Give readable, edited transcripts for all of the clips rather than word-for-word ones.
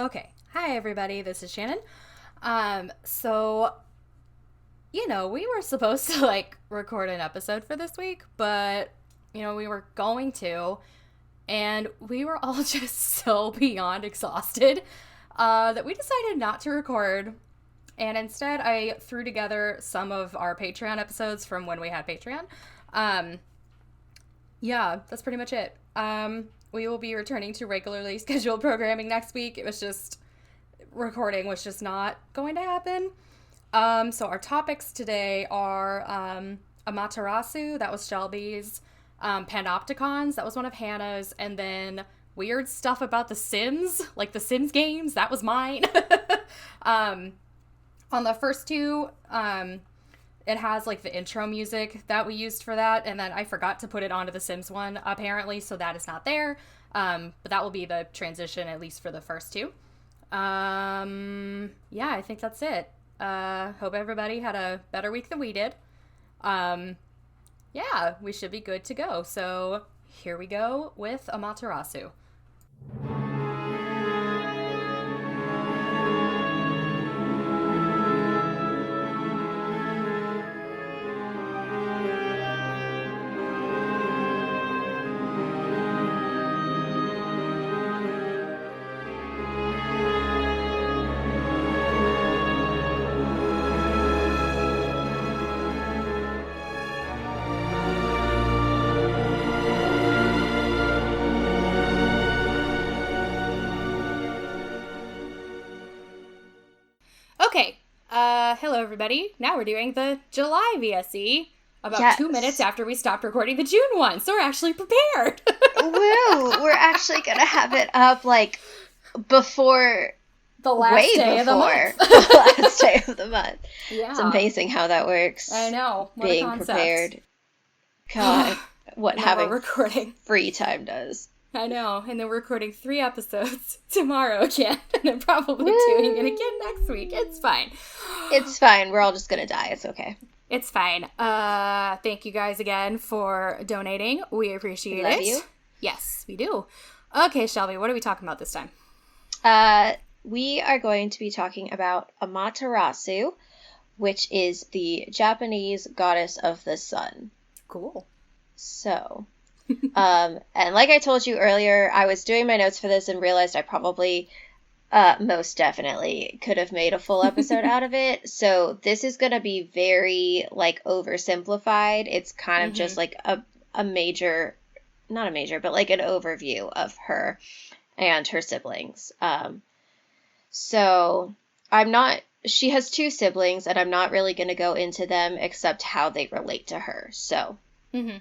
Okay. Hi, everybody. This is Shannon. So, we were supposed to, record an episode for this week, but, we were going to, and we were all just so beyond exhausted that we decided not to record. And instead, I threw together some of our Patreon episodes from when we had Patreon. Yeah, that's pretty much it. We will be returning to regularly scheduled programming next week. It was just recording was just not going to happen. So our topics today are Amaterasu, that was Shelby's, Panopticons, that was one of Hannah's, and then weird stuff about The Sims, like the Sims games, that was mine. On the first two, it has the intro music that we used for that, and then I forgot to put it onto the Sims one apparently, so that is not there. But that will be the transition, at least for the first two. Yeah, I think that's it. Hope everybody had a better week than we did. Yeah, we should be good to go. So here we go with Amaterasu. Okay, hello everybody. Now we're doing the July VSE about 2 minutes after we stopped recording the June one, so we're actually prepared. Woo! We're actually gonna have it up before the last day of the month. The last day of the month. Yeah. It's amazing how that works. I know. What being a concept. Prepared. God, what having recording free time does. I know, and then we're recording 3 episodes tomorrow again, and then probably doing it again next week. It's fine. It's fine. We're all just gonna die. It's okay. It's fine. Thank you guys again for donating. We appreciate it. Love you. Yes, we do. Okay, Shelby, what are we talking about this time? We are going to be talking about Amaterasu, which is the Japanese goddess of the sun. Cool. So... and like I told you earlier, I was doing my notes for this and realized I probably most definitely could have made a full episode out of it. So this is going to be very oversimplified. It's kind of just a major, not a major, but an overview of her and her siblings. So she has 2 siblings, and I'm not really going to go into them except how they relate to her. So. Mm-hmm.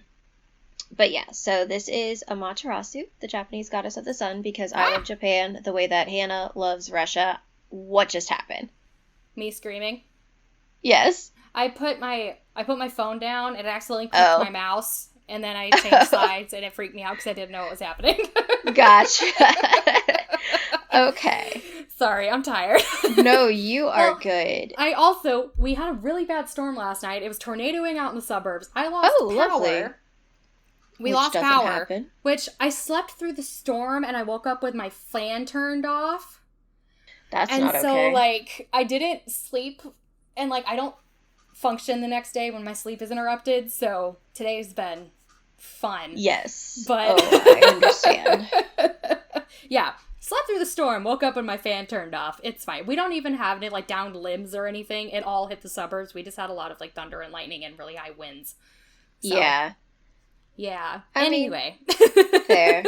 But yeah, so this is Amaterasu, the Japanese goddess of the sun, because I love Japan the way that Hannah loves Russia. What just happened? Me screaming? Yes. I put my phone down, and it accidentally clicked my mouse, and then I changed sides, and it freaked me out because I didn't know what was happening. Gotcha. Okay. Sorry, I'm tired. No, you are good. We had a really bad storm last night. It was tornadoing out in the suburbs. I lost power. Lovely. We lost power, which I slept through the storm, and I woke up with my fan turned off. That's not okay. And so, I didn't sleep, and, I don't function the next day when my sleep is interrupted, so today's been fun. Yes. But... I understand. Yeah. Slept through the storm, woke up when my fan turned off. It's fine. We don't even have any, downed limbs or anything. It all hit the suburbs. We just had a lot of, thunder and lightning and really high winds. So, yeah. Yeah. Anyway. Fair.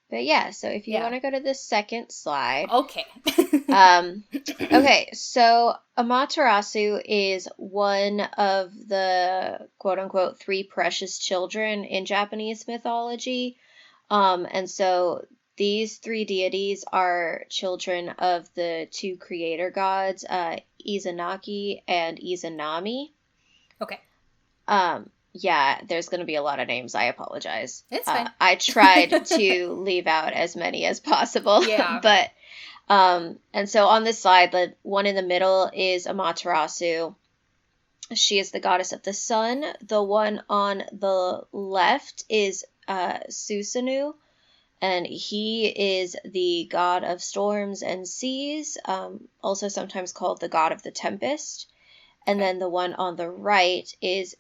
But yeah, so if you want to go to the second slide. Okay. Okay, so Amaterasu is one of the quote-unquote 3 precious children in Japanese mythology. And so these 3 deities are children of the 2 creator gods, Izanagi and Izanami. Okay. Yeah, there's going to be a lot of names. I apologize. It's fine. I tried to leave out as many as possible. Yeah. But, and so on this slide, the one in the middle is Amaterasu. She is the goddess of the sun. The one on the left is Susanoo. and he is the god of storms and seas, also sometimes called the god of the tempest. And Okay. then the one on the right is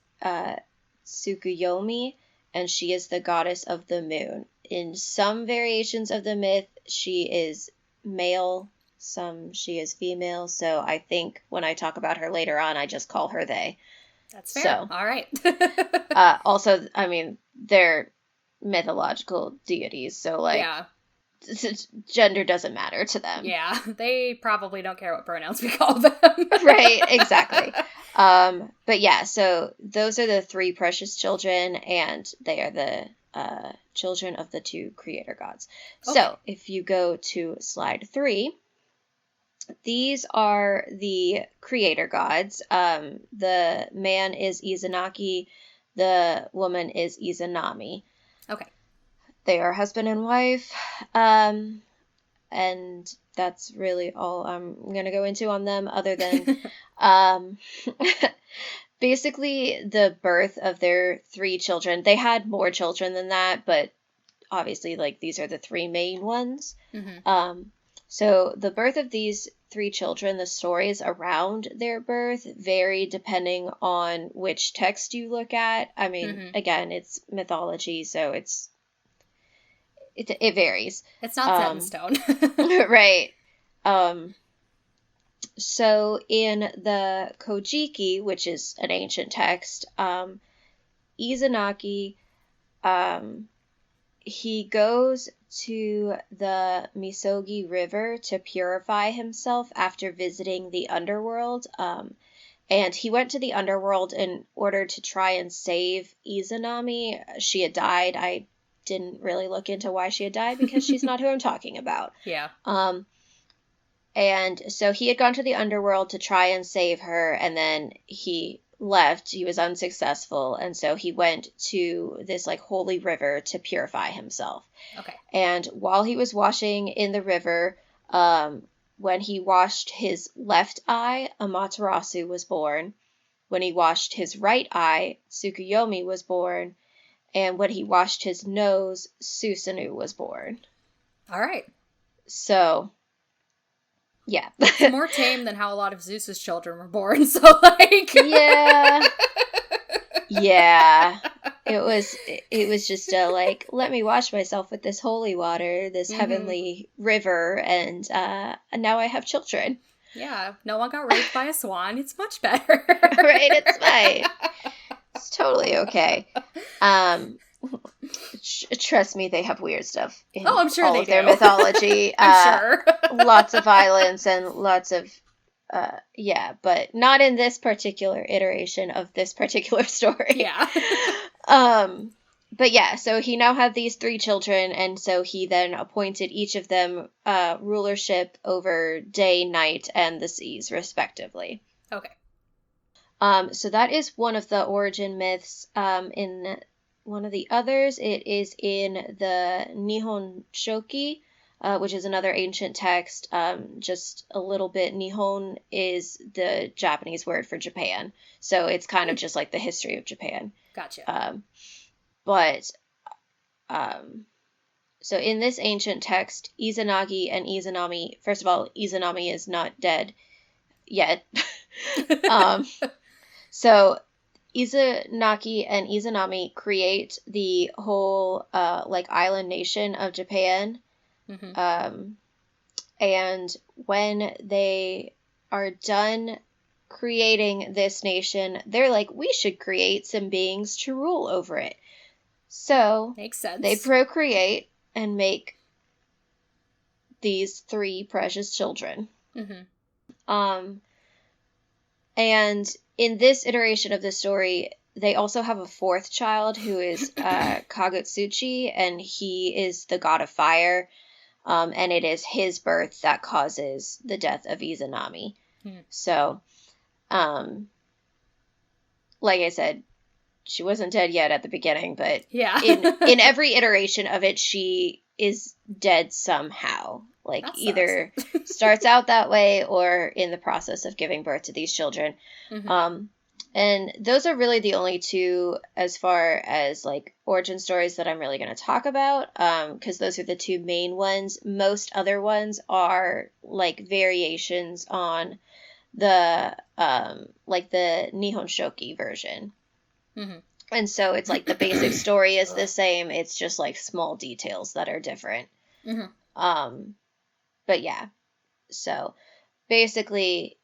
Tsukuyomi, and she is the goddess of the moon. In some variations of the myth, she is male, some she is female. So I think when I talk about her later on, I just call her they. That's fair. So, All right. also, I mean, they're mythological deities, so like Yeah. gender doesn't matter to them. Yeah. They probably don't care what pronouns we call them. Right, exactly. But yeah, so those are the three precious children, and they are the children of the two creator gods. Okay. So if you go to slide 3, these are the creator gods. The man is Izanagi, the woman is Izanami. Okay. They are husband and wife. And that's really all I'm going to go into on them, other than um, basically the birth of their 3 children. They had more children than that, but obviously, like, these are the 3 main ones. Mm-hmm. So the birth of these 3 children, the stories around their birth vary depending on which text you look at. I mean, Mm-hmm. again, it's mythology, so it varies. It's not set in stone. Right. So in the Kojiki, which is an ancient text, Izanagi, he goes to the Misogi River to purify himself after visiting the underworld. And he went to the underworld in order to try and save Izanami. She had died. I didn't really look into why she had died because she's not who I'm talking about. Yeah. And so he had gone to the underworld to try and save her, and then he left. He was unsuccessful, and so he went to this like holy river to purify himself. Okay. And while he was washing in the river, when he washed his left eye, Amaterasu was born. When he washed his right eye, Tsukuyomi was born. And when he washed his nose, Susanoo was born. All right. So, yeah. It's more tame than how a lot of Zeus's children were born, so like Yeah. Yeah. It was just like, let me wash myself with this holy water, this heavenly river, and now I have children. Yeah, no one got raped by a swan. It's much better. Right, it's fine. It's totally okay. Trust me, they have weird stuff in I'm sure all they of their do. mythology. I'm sure. Lots of violence and lots of yeah, but not in this particular iteration of this particular story. Yeah. But yeah, so he now had these 3 children, and so he then appointed each of them rulership over day, night, and the seas, respectively. Okay. So that is one of the origin myths. In one of the others, it is in the Nihon Shoki, which is another ancient text. Just a little bit. Nihon is the Japanese word for Japan, so it's kind of just like the history of Japan. Gotcha. But so in this ancient text, Izanagi and Izanami. First of all, Izanami is not dead yet. So Izanagi and Izanami create the whole like island nation of Japan. And when they are done creating this nation, they're like, we should create some beings to rule over it. So Makes sense. they procreate and make these 3 precious children. And in this iteration of the story, they also have a 4th child who is Kagutsuchi, and he is the god of fire. And it is his birth that causes the death of Izanami. So, like I said, she wasn't dead yet at the beginning, but yeah. in every iteration of it, she is dead somehow. Like, either starts out that way or in the process of giving birth to these children. And And those are really the only two as far as like origin stories that I'm really going to talk about, because those are the two main ones. Most other ones are like variations on the like the Nihon Shoki version. Mm-hmm. And so it's like the basic story is the same. It's just like small details that are different. Mm-hmm. But yeah, so basically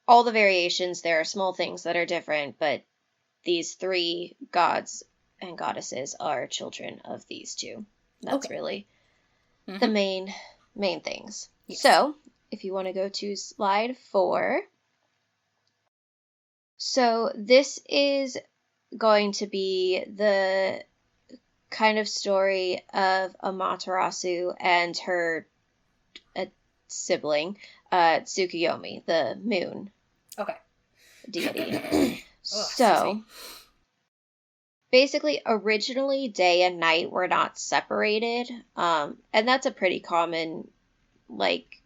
all the variations, there are small things that are different, but these three gods and goddesses are children of these two. That's Okay. really Mm-hmm. the main things. Yes. So if you want to go to slide 4. So this is going to be the kind of story of Amaterasu and her sibling, Tsukuyomi, the moon Okay. deity. So basically, originally day and night were not separated, and that's a pretty common, like,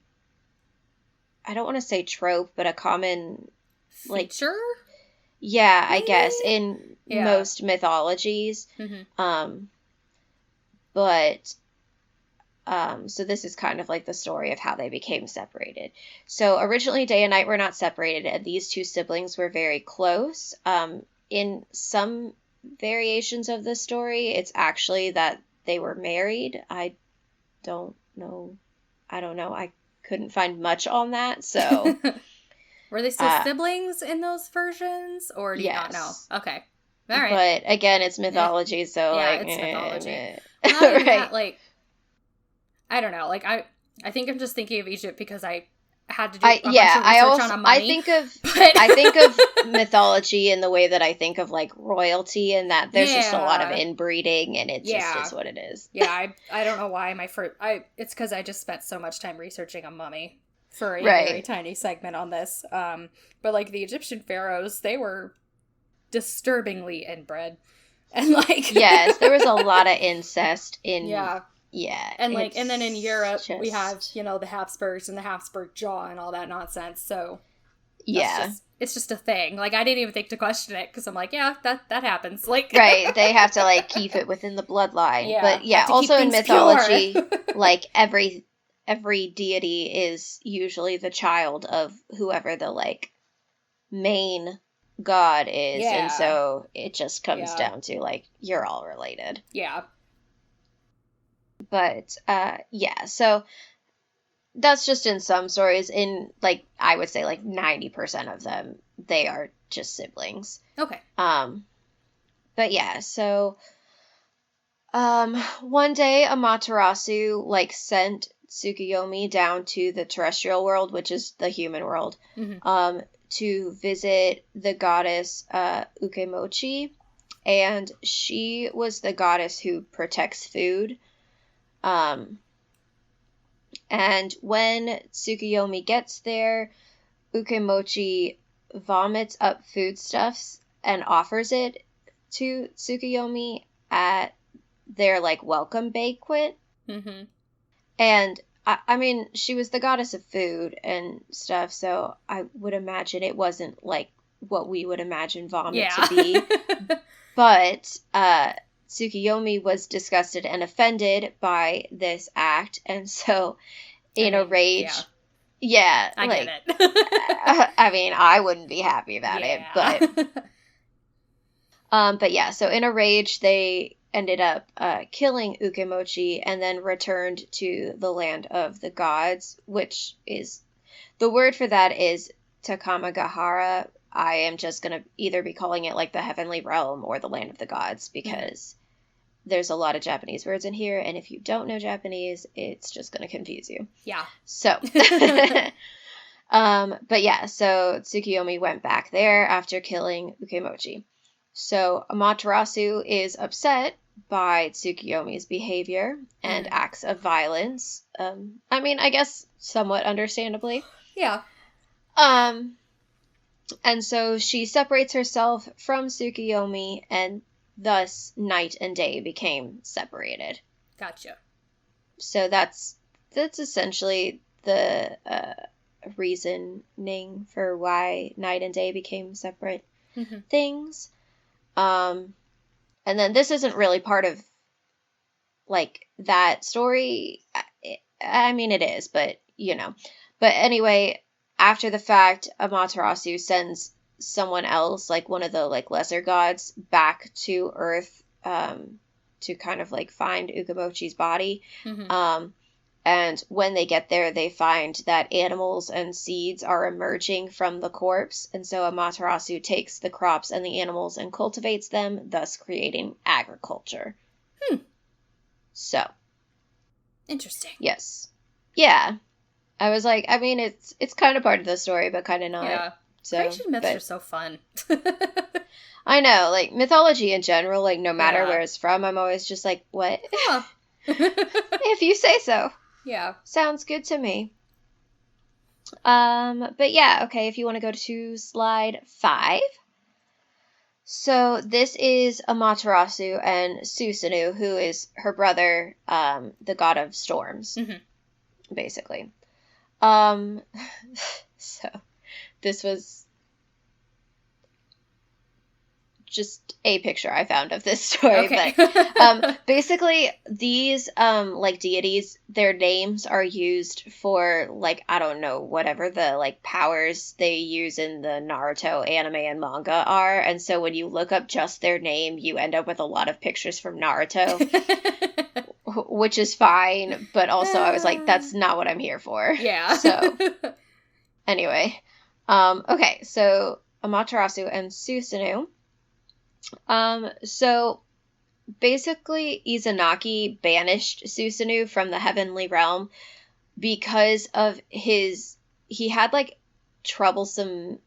I don't want to say trope, but a common, like, feature? yeah, Maybe? I guess, in most mythologies. Mm-hmm. But so this is kind of like the story of how they became separated. So originally day and night were not separated, and these two siblings were very close. In some variations of the story, it's actually that they were married. I don't know. I couldn't find much on that, so Were they still siblings in those versions, or do you not know? yes. Okay. All right. But again, it's mythology, so yeah, like it's mythology. Well, not even right. that, like, I don't know. Like, I think I'm just thinking of Egypt because I had to do a bunch of research on a mummy. I think of mythology in the way that I think of like royalty, and that there's just a lot of inbreeding, and it just is what it is. Yeah, I don't know why it's because I just spent so much time researching a mummy for a very tiny segment on this. But like the Egyptian pharaohs, they were disturbingly inbred, and like yes, there was a lot of incest in and like and then in Europe we have the Habsburgs and the Habsburg jaw and all that nonsense. So it's just a thing. Like I didn't even think to question it because I'm like, yeah, that happens. Like right, they have to like keep it within the bloodline. Yeah, but yeah, also in mythology, like every deity is usually the child of whoever the like main god is, and so it just comes down to like you're all related. Yeah. But so that's just in some stories. In like I would say like 90% of them, they are just siblings. Okay. But yeah, so one day Amaterasu like sent Tsukuyomi down to the terrestrial world, which is the human world, to visit the goddess Ukemochi, and she was the goddess who protects food. And when Tsukuyomi gets there, Ukemochi vomits up foodstuffs and offers it to Tsukuyomi at their like welcome banquet. And I mean, she was the goddess of food and stuff, so I would imagine it wasn't like what we would imagine vomit to be. But Tsukuyomi was disgusted and offended by this act, and so in a rage, I like, get it. I mean, I wouldn't be happy about it, but yeah, so in a rage, they ended up killing Ukemochi and then returned to the land of the gods, which is, the word for that is Takamagahara. I am just going to either be calling it like the heavenly realm or the land of the gods, because there's a lot of Japanese words in here, and if you don't know Japanese, it's just going to confuse you. Yeah. So, but yeah, so Tsukuyomi went back there after killing Ukemochi. So Amaterasu is upset by Tsukuyomi's behavior and acts of violence. I mean, I guess somewhat understandably. Yeah. And so she separates herself from Tsukuyomi, and thus night and day became separated. Gotcha. So that's essentially the reasoning for why night and day became separate Mm-hmm. things. And then this isn't really part of, like, that story. I mean, it is, but, But anyway, after the fact, Amaterasu sends someone else, like, one of the, like, lesser gods, back to Earth, to kind of, like, find Ukamochi's body. Mm-hmm. And when they get there, they find that animals and seeds are emerging from the corpse. And so Amaterasu takes the crops and the animals and cultivates them, thus creating agriculture. So. Interesting. Yes. Yeah. I was like, I mean, it's kind of part of the story, but kind of not. Yeah. So, Creation myths but are so fun. I know, like, mythology in general, like, no matter Yeah. where it's from, I'm always just like, what? Huh. If you say so. Yeah. Sounds good to me. But yeah, okay, if you want to go to slide 5. So this is Amaterasu and Susanoo, who is her brother, the god of storms, basically. So this was just a picture I found of this story, Okay. but basically these like deities, their names are used for, like, I don't know, whatever the, like, powers they use in the Naruto anime and manga are, and so when you look up just their name, you end up with a lot of pictures from Naruto, which is fine, but also I was like, that's not what I'm here for. Yeah. So anyway, okay, so Amaterasu and Susanoo. So basically Izanagi banished Susanoo from the heavenly realm because of he had a troublesome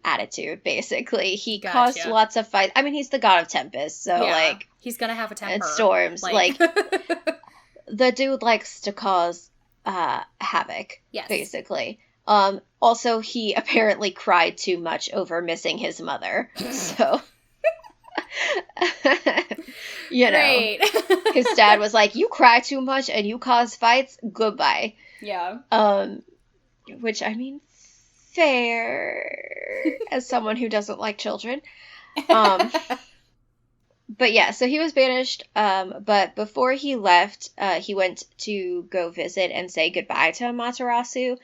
attitude, basically. He caused lots of fights. I mean, he's the god of tempest, so, like, he's gonna have a temper. and storms. Like, the dude likes to cause havoc, yes. basically. Also, he apparently cried too much over missing his mother. So, Great. His dad was like, you cry too much and you cause fights, goodbye. Yeah. Which, I mean, fair, as someone who doesn't like children. But yeah, so he was banished, but before he left, he went to go visit and say goodbye to Amaterasu,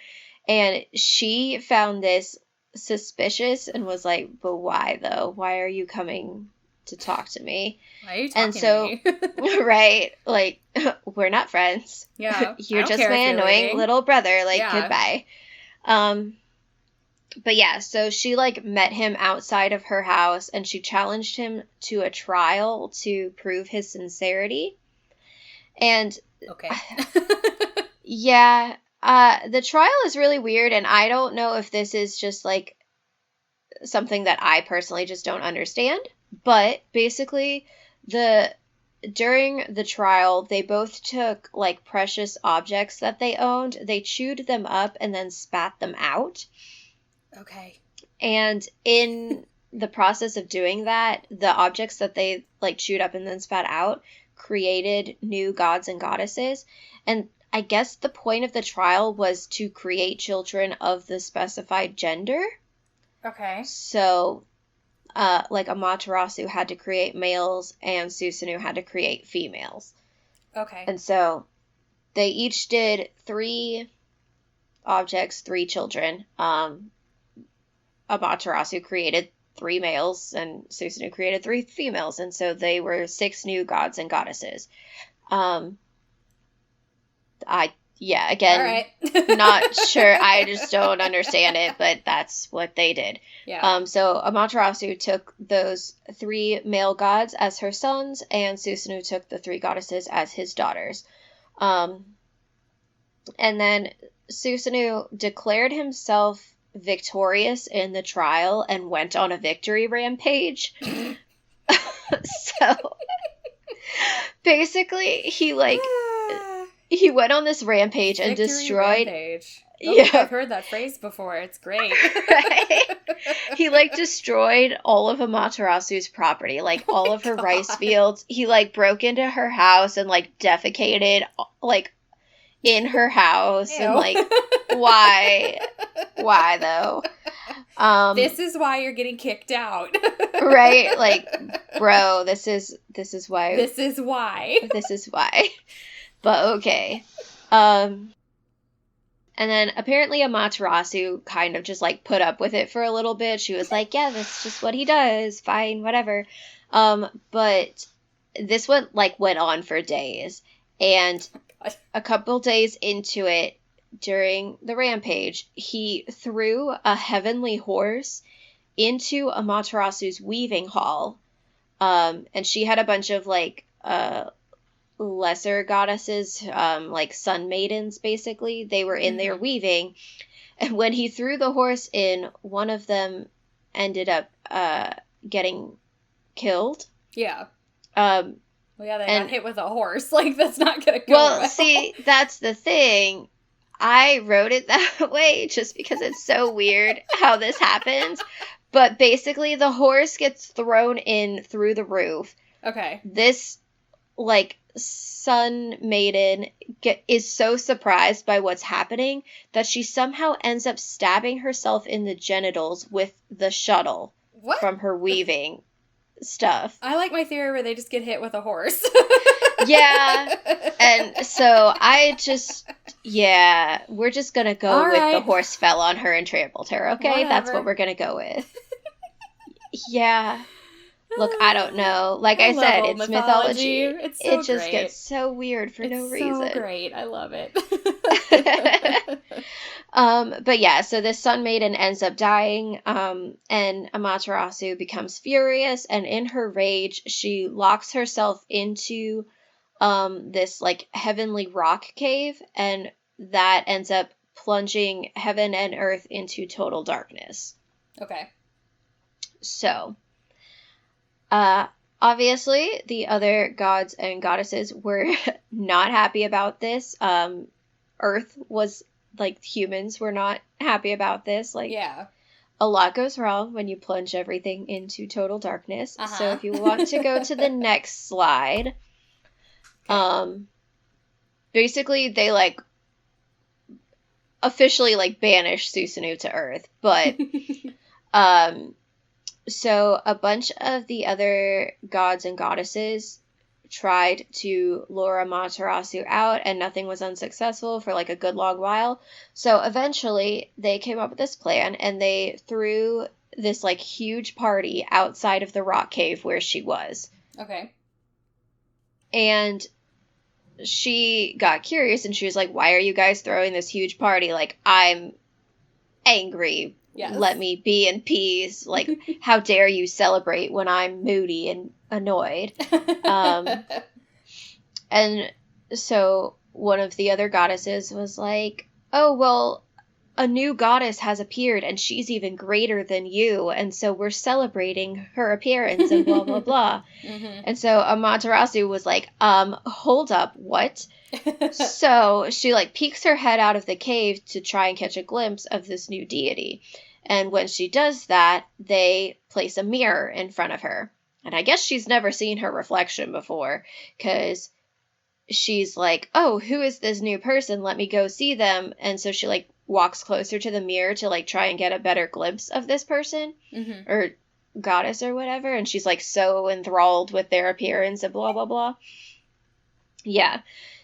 and she found this suspicious and was like, but why, though? Why are you coming to talk to me? Why are you talking to me? Right, like, we're not friends. Yeah. You're just my annoying little brother, like, yeah. Goodbye. But yeah, so she, like, met him outside of her house, and she challenged him to a trial to prove his sincerity. And okay. Yeah, the trial is really weird, and I don't know if this is just, like, something that I personally just don't understand. But basically, during the trial, they both took, like, precious objects that they owned, they chewed them up and then spat them out. Okay. And in the process of doing that, the objects that they, like, chewed up and then spat out created new gods and goddesses. And I guess the point of the trial was to create children of the specified gender. Okay. So, like, Amaterasu had to create males and Susanoo had to create females. Okay. And so they each did 3 objects, 3 children. Amaterasu created 3 males and Susanoo created 3 females, and so they were 6 new gods and goddesses. Again, right. Not sure. I just don't understand it, but that's what they did. Yeah. So Amaterasu took those 3 male gods as her sons, and Susanoo took the 3 goddesses as his daughters. And then Susanoo declared himself victorious in the trial and went on a victory rampage. So basically he went on this rampage and destroyed rampage. Yeah, I've heard that phrase before. It's great. Right? He, like, destroyed all of Amaterasu's property, like, all of her rice fields. He, like, broke into her house and, like, defecated, like, in her house. Ew. And, like, why though? This is why you're getting kicked out. Right? Like, bro, this is why. This is why. This is why. But okay. And then apparently Amaterasu kind of just, like, put up with it for a little bit. She was like, yeah, that's just what he does. Fine, whatever. But this went on for days. And a couple days into it, during the rampage, he threw a heavenly horse into Amaterasu's weaving hall. And she had a bunch of, like, lesser goddesses, like sun maidens, basically. They were in there weaving, and when he threw the horse in, one of them ended up getting killed. Yeah. Well, yeah, they got hit with a horse. Like, that's not gonna go well. See, that's the thing. I wrote it that way just because it's so weird how this happens. But basically, the horse gets thrown in through the roof. Okay. This, like, sun maiden is so surprised by what's happening that she somehow ends up stabbing herself in the genitals with the shuttle from her weaving stuff. I like my theory where they just get hit with a horse. Yeah. And so we're just gonna go with the horse fell on her and trampled her, okay? Whatever. That's what we're gonna go with. Yeah. Look, I don't know. Like I said, it's mythology. It's so it just gets so weird for no reason. It's so great. I love it. But yeah, so this sun maiden ends up dying, and Amaterasu becomes furious, and in her rage, she locks herself into this, like, heavenly rock cave, and that ends up plunging heaven and earth into total darkness. Okay. So, obviously, the other gods and goddesses were not happy about this. Earth was, like, humans were not happy about this. Like, yeah. A lot goes wrong when you plunge everything into total darkness. Uh-huh. So if you want to go to the next slide, okay. Basically, they, like, officially, like, banish Susanoo to Earth. But, so a bunch of the other gods and goddesses tried to lure Amaterasu out, and nothing was unsuccessful for, like, a good long while. So eventually they came up with this plan, and they threw this, like, huge party outside of the rock cave where she was. Okay. And she got curious, and she was like, why are you guys throwing this huge party? Like, I'm angry. Yes. Let me be in peace. Like, how dare you celebrate when I'm moody and annoyed? And so one of the other goddesses was like, oh, well, a new goddess has appeared, and she's even greater than you, and so we're celebrating her appearance, and blah, blah, blah. Mm-hmm. And so Amaterasu was like, hold up, what? So she, like, peeks her head out of the cave to try and catch a glimpse of this new deity. And when she does that, they place a mirror in front of her. And I guess she's never seen her reflection before, because she's like, oh, who is this new person? Let me go see them. And so she, like, walks closer to the mirror to, like, try and get a better glimpse of this person, mm-hmm. or goddess or whatever. And she's, like, so enthralled with their appearance and blah, blah, blah. Yeah.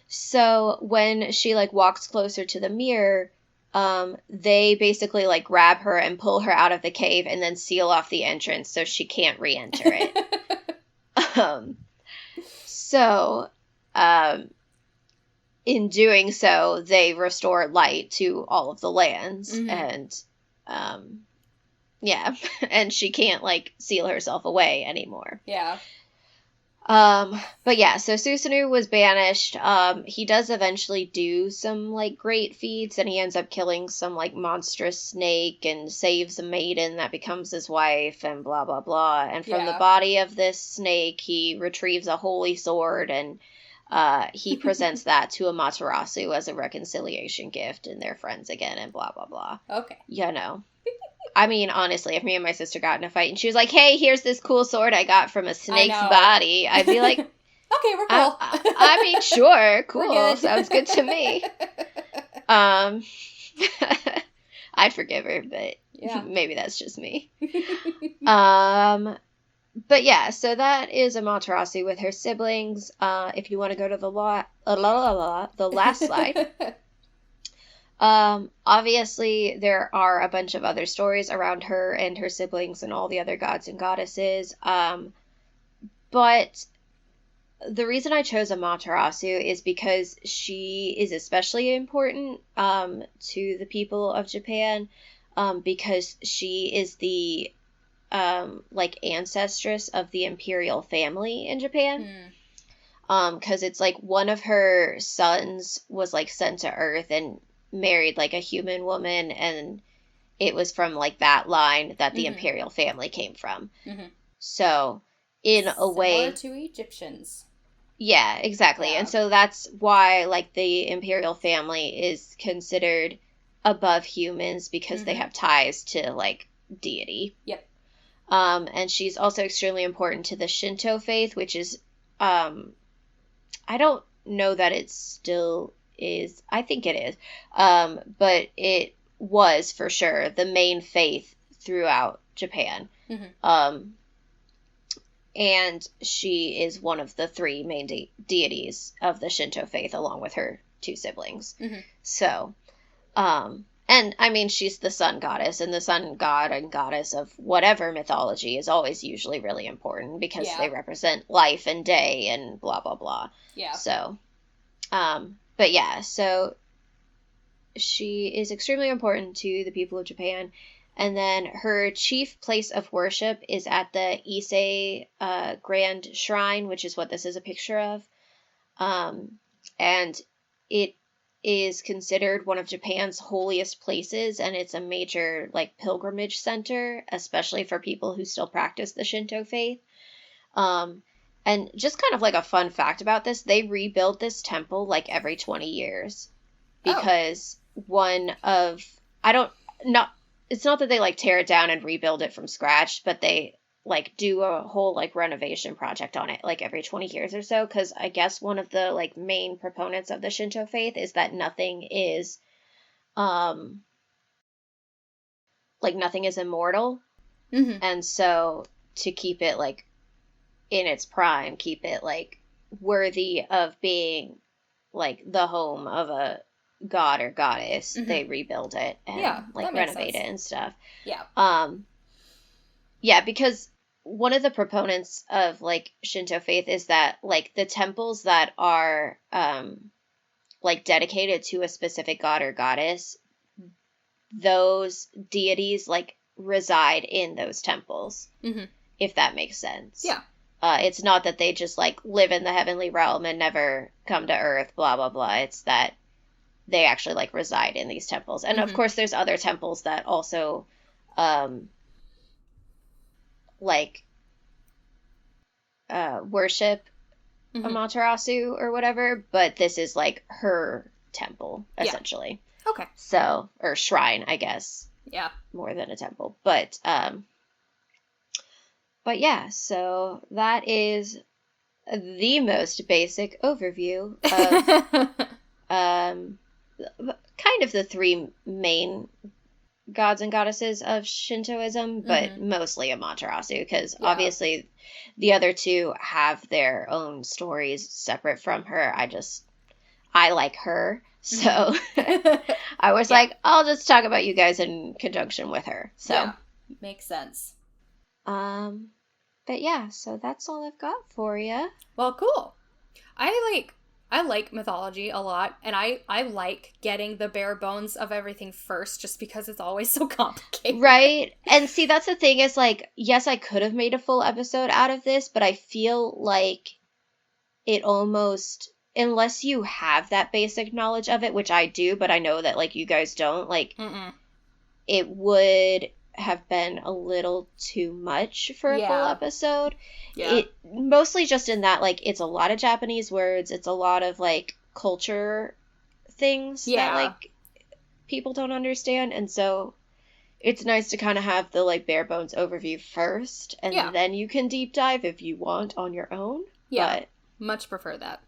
So when she, like, walks closer to the mirror, they basically, like, grab her and pull her out of the cave and then seal off the entrance so she can't re-enter it. In doing so, they restore light to all of the lands, mm-hmm. and, yeah, and she can't, like, seal herself away anymore. Yeah. But yeah, so Susanoo was banished. He does eventually do some, like, great feats, and he ends up killing some, like, monstrous snake and saves a maiden that becomes his wife and blah, blah, blah. And from the body of this snake, he retrieves a holy sword, and he presents that to Amaterasu as a reconciliation gift, and they're friends again and blah, blah, blah. Okay. You know. I mean, honestly, if me and my sister got in a fight and she was like, hey, here's this cool sword I got from a snake's body, I'd be like, Okay, we're I, cool. I mean, sure, We're cool, good. sounds good to me. Um, I'd forgive her, but Yeah. maybe that's just me. Um, but yeah, so that is Amaterasu with her siblings. If you want to go to the last slide. Obviously there are a bunch of other stories around her and her siblings and all the other gods and goddesses. But the reason I chose Amaterasu is because she is especially important to the people of Japan, because she is the like ancestress of the imperial family in Japan. Because it's like one of her sons was like sent to Earth and married like a human woman, and it was from like that line that the imperial family came from. So in a Similar way, to Egyptians. yeah, exactly. Yeah. And so that's why like the imperial family is considered above humans, because they have ties to like deity. Yep. And she's also extremely important to the Shinto faith, which is I don't know that it still is. I think it is. But it was for sure the main faith throughout Japan. And she is one of the three main deities of the Shinto faith, along with her two siblings. So, and I mean, she's the sun goddess, and the sun god and goddess of whatever mythology is always usually really important, because they represent life and day and blah, blah, blah. Yeah. So, but yeah, so she is extremely important to the people of Japan. And then her chief place of worship is at the Ise Grand Shrine, which is what this is a picture of. And it is considered one of Japan's holiest places, and it's a major like pilgrimage center, especially for people who still practice the Shinto faith. And just kind of like a fun fact about this, they rebuild this temple like every 20 years, because it's not that they like tear it down and rebuild it from scratch, but they like do a whole like renovation project on it like every 20 years or so, because I guess one of the like main proponents of the Shinto faith is that nothing is immortal. And so to keep it like in its prime, keep it like worthy of being like the home of a god or goddess, they rebuild it and like renovate it and stuff. Yeah, because one of the proponents of like Shinto faith is that like the temples that are like dedicated to a specific god or goddess, those deities like reside in those temples, if that makes sense. Yeah. It's not that they just like live in the heavenly realm and never come to Earth, blah, blah, blah. It's that they actually like reside in these temples. And of course there's other temples that also worship Amaterasu or whatever, but this is like her temple essentially. Yeah. Okay. So, or shrine, I guess. Yeah. More than a temple. But yeah, so that is the most basic overview of kind of the three main gods and goddesses of Shintoism, but mostly Amaterasu, because obviously the other two have their own stories separate from her. I like her, so I was like, I'll just talk about you guys in conjunction with her. So makes sense. But yeah, so that's all I've got for you. Well, cool. I like mythology a lot, and I like getting the bare bones of everything first, just because it's always so complicated. Right? And see, that's the thing is like, yes, I could have made a full episode out of this, but I feel like it almost, unless you have that basic knowledge of it, which I do, but I know that like you guys don't, like it would have been a little too much for a full episode. It mostly just in that like it's a lot of Japanese words, it's a lot of like culture things that like people don't understand, and so it's nice to kind of have the like bare bones overview first, and then you can deep dive if you want on your own. But Much prefer that.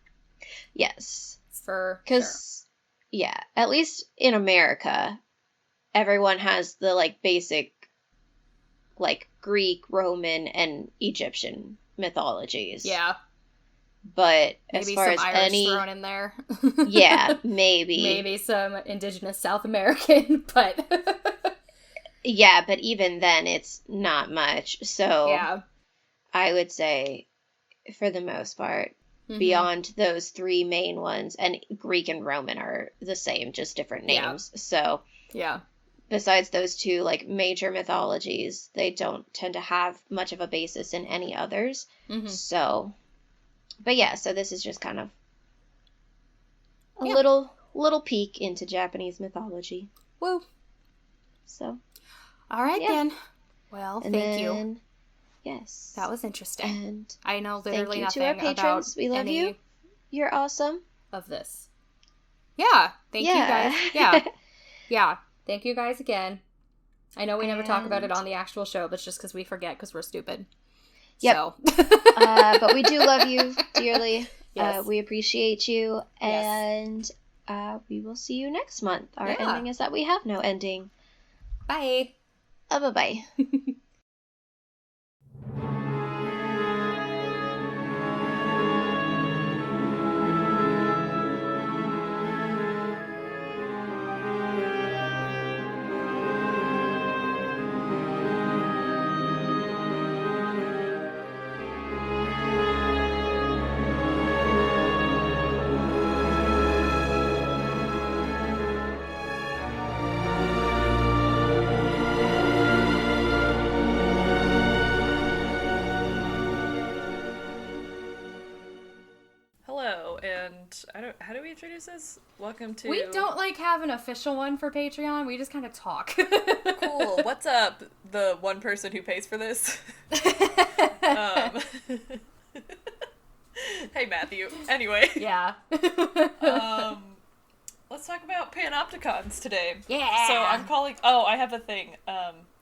Yes. For sure. Because, yeah, at least in America, everyone has the, like, basic, like, Greek, Roman, and Egyptian mythologies. Yeah. But as Maybe far some as Irish thrown in there. Yeah, maybe. Maybe some indigenous South American, but... Yeah, but even then, it's not much. So yeah. I would say, for the most part, beyond those three main ones, and Greek and Roman are the same, just different names. Yeah. So Yeah. besides those two, like, major mythologies, they don't tend to have much of a basis in any others. So, but yeah, so this is just kind of a little peek into Japanese mythology. Woo. So, all right, yeah. then. Well, and thank then, you. Yes. That was interesting. And I know literally thank you nothing to our patrons. about We love you. You're awesome. Of this. Yeah. Thank you guys. Yeah. Yeah. Thank you guys again. I know we never talk about it on the actual show, but it's just because we forget because we're stupid. Yep. So. But we do love you dearly. Yes. We appreciate you. And we will see you next month. Our ending is that we have no ending. Bye. Bye-bye. How do we introduce this? Welcome to... We don't, like, have an official one for Patreon. We just kind of talk. Cool. What's up, the one person who pays for this? Hey, Matthew. Anyway. Yeah. Let's talk about panopticons today. Yeah. So I'm calling... Oh, I have a thing.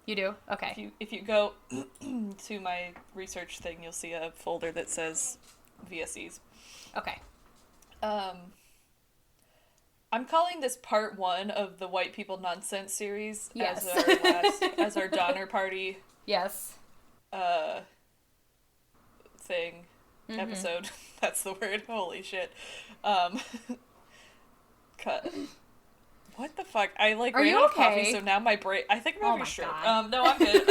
You do? Okay. If you go to my research thing, you'll see a folder that says VSEs. Okay. I'm calling this part 1 of the White People Nonsense series yes. as our Donner Party. Yes. Thing. Episode. That's the word. Holy shit. Cut. What the fuck? I ran out of coffee, so now my brain... I think I'm having a stroke. No, I'm good.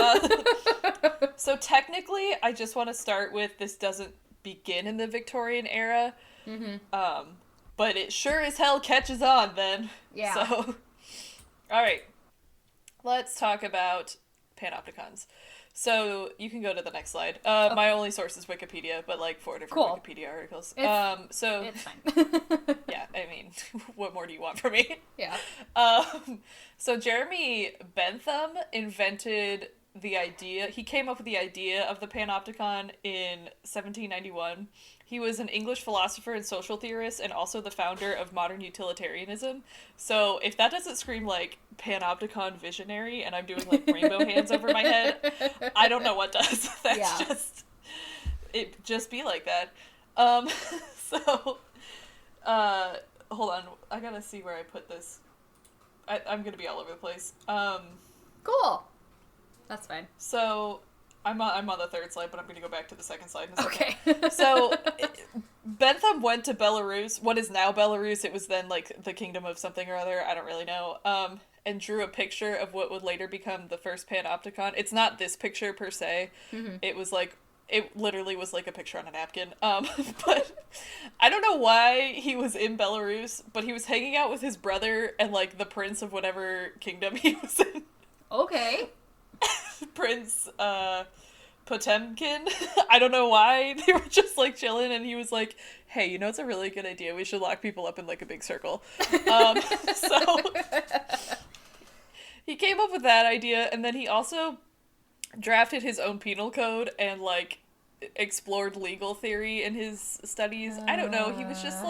So technically, I just want to start with this doesn't begin in the Victorian era. But it sure as hell catches on then. Yeah. So, alright. Let's talk about panopticons. So, you can go to the next slide. Okay. My only source is Wikipedia, but 4 different Wikipedia articles. It's fine. Yeah, I mean, what more do you want from me? Yeah. So Jeremy Bentham invented the idea. He came up with the idea of the panopticon in 1791. He was an English philosopher and social theorist and also the founder of modern utilitarianism. So if that doesn't scream panopticon visionary and I'm doing rainbow hands over my head, I don't know what does. That's just be like that. So hold on, I gotta see where I put this. I'm gonna be all over the place. Cool. That's fine. So I'm on the third slide, but I'm going to go back to the second slide in a second. Okay. So, Bentham went to Belarus, what is now Belarus, it was then, the kingdom of something or other, I don't really know, and drew a picture of what would later become the first panopticon. It's not this picture, per se. It was, it literally was, a picture on a napkin. But I don't know why he was in Belarus, but he was hanging out with his brother and, the prince of whatever kingdom he was in. Okay. Prince Potemkin. I don't know why. They were just chilling and he was like, hey, it's a really good idea. We should lock people up in a big circle. So he came up with that idea and then he also drafted his own penal code and explored legal theory in his studies. I don't know. He was just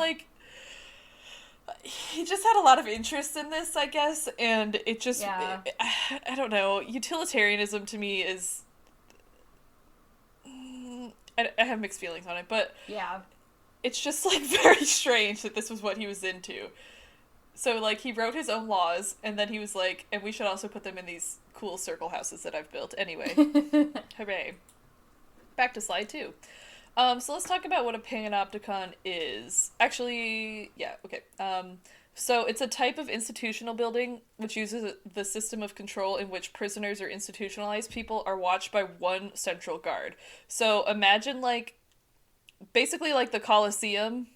he just had a lot of interest in this, I guess, and it just, I don't know, utilitarianism to me is, I have mixed feelings on it, but it's just, like, very strange that this was what he was into. So, like, he wrote his own laws, and then he was like, and we should also put them in these cool circle houses that I've built. Anyway, hooray. Back to slide 2. So let's talk about what a panopticon is. Actually, yeah, okay. So it's a type of institutional building which uses the system of control in which prisoners or institutionalized people are watched by one central guard. So imagine, like, basically like the Colosseum,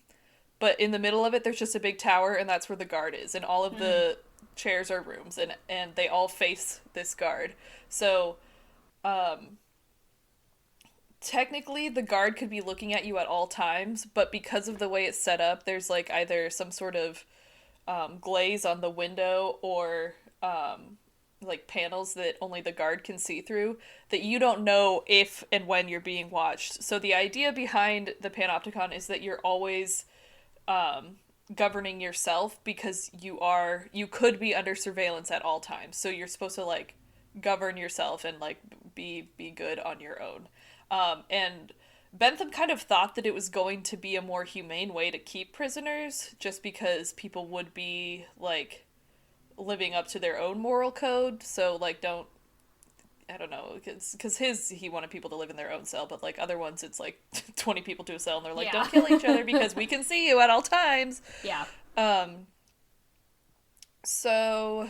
but in the middle of it there's just a big tower, and that's where the guard is, and all of the chairs are rooms, and they all face this guard. So technically the guard could be looking at you at all times, but because of the way it's set up, there's like either some sort of glaze on the window, or like panels that only the guard can see through, that you don't know if and when you're being watched. So the idea behind the panopticon is that you're always governing yourself, because you could be under surveillance at all times. So you're supposed to, like, govern yourself and, like, be good on your own. And Bentham kind of thought that it was going to be a more humane way to keep prisoners, just because people would be, like, living up to their own moral code. So, like, I don't know, because he wanted people to live in their own cell, but, like, other ones, it's, like, 20 people to a cell, and they're like, don't kill each other because we can see you at all times. Yeah. So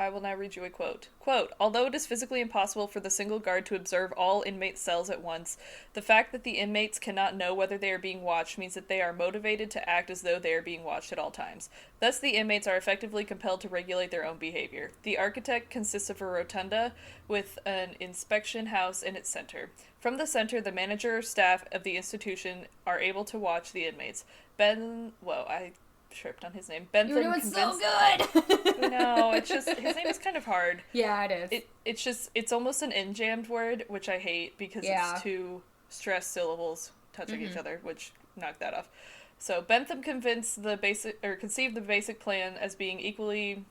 I will now read you a quote. Quote, although it is physically impossible for the single guard to observe all inmates' cells at once, the fact that the inmates cannot know whether they are being watched means that they are motivated to act as though they are being watched at all times. Thus, the inmates are effectively compelled to regulate their own behavior. The architect consists of a rotunda with an inspection house in its center. From the center, the manager or staff of the institution are able to watch the inmates. I tripped on his name. Bentham. You're doing so good. No, it's just, his name is kind of hard. Yeah, it is. It's almost an in-jammed word, which I hate, because it's two stressed syllables touching each other, which knocked that off. So Bentham conceived the basic plan as being equally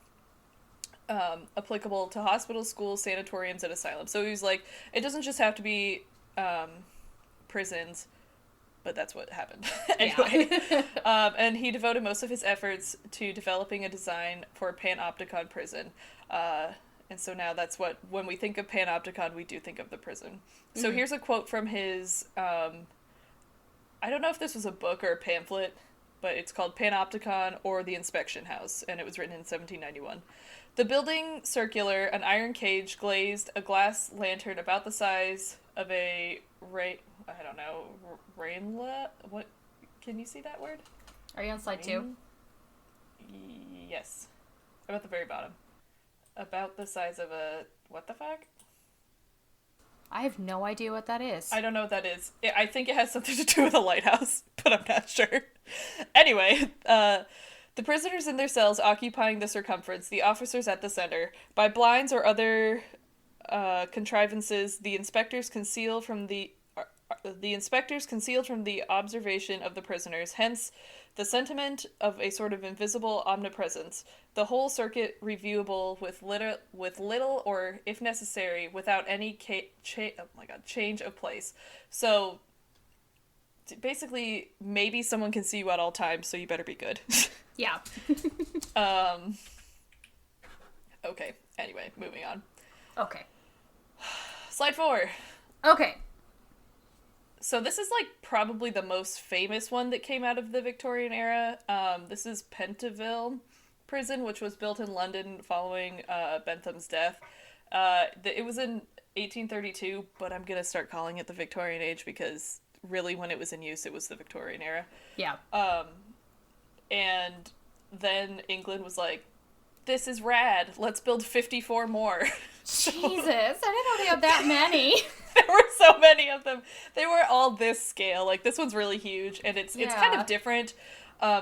applicable to hospitals, schools, sanatoriums, and asylums. So he was like, it doesn't just have to be prisons, but that's what happened. Anyway. And he devoted most of his efforts to developing a design for a panopticon prison. And so now that's what, when we think of panopticon, we do think of the prison. So here's a quote from his, I don't know if this was a book or a pamphlet, but it's called Panopticon or the Inspection House, and it was written in 1791. The building circular, an iron cage glazed, a glass lantern about the size of a rainlet? What? Can you see that word? Are you on slide 2? Yes. I'm at the very bottom. About the size of a... What the fuck? I have no idea what that is. I don't know what that is. I think it has something to do with a lighthouse, but I'm not sure. Anyway, the prisoners in their cells occupying the circumference, the officers at the center. By blinds or other contrivances, the inspectors concealed from the observation of the prisoners, hence the sentiment of a sort of invisible omnipresence. The whole circuit reviewable with little or, if necessary, without any change of place. So basically, maybe someone can see you at all times, so you better be good. Yeah. Okay. Anyway, moving on. Okay. Slide 4. Okay. So this is, like, probably the most famous one that came out of the Victorian era. This is Pentonville Prison, which was built in London following Bentham's death. It was in 1832, but I'm gonna start calling it the Victorian age because really when it was in use, it was the Victorian era. Yeah. And then England was like, this is rad, let's build 54 more. Jesus, I didn't know they had that many. There were so many of them. They were all this scale. Like, this one's really huge, and it's kind of different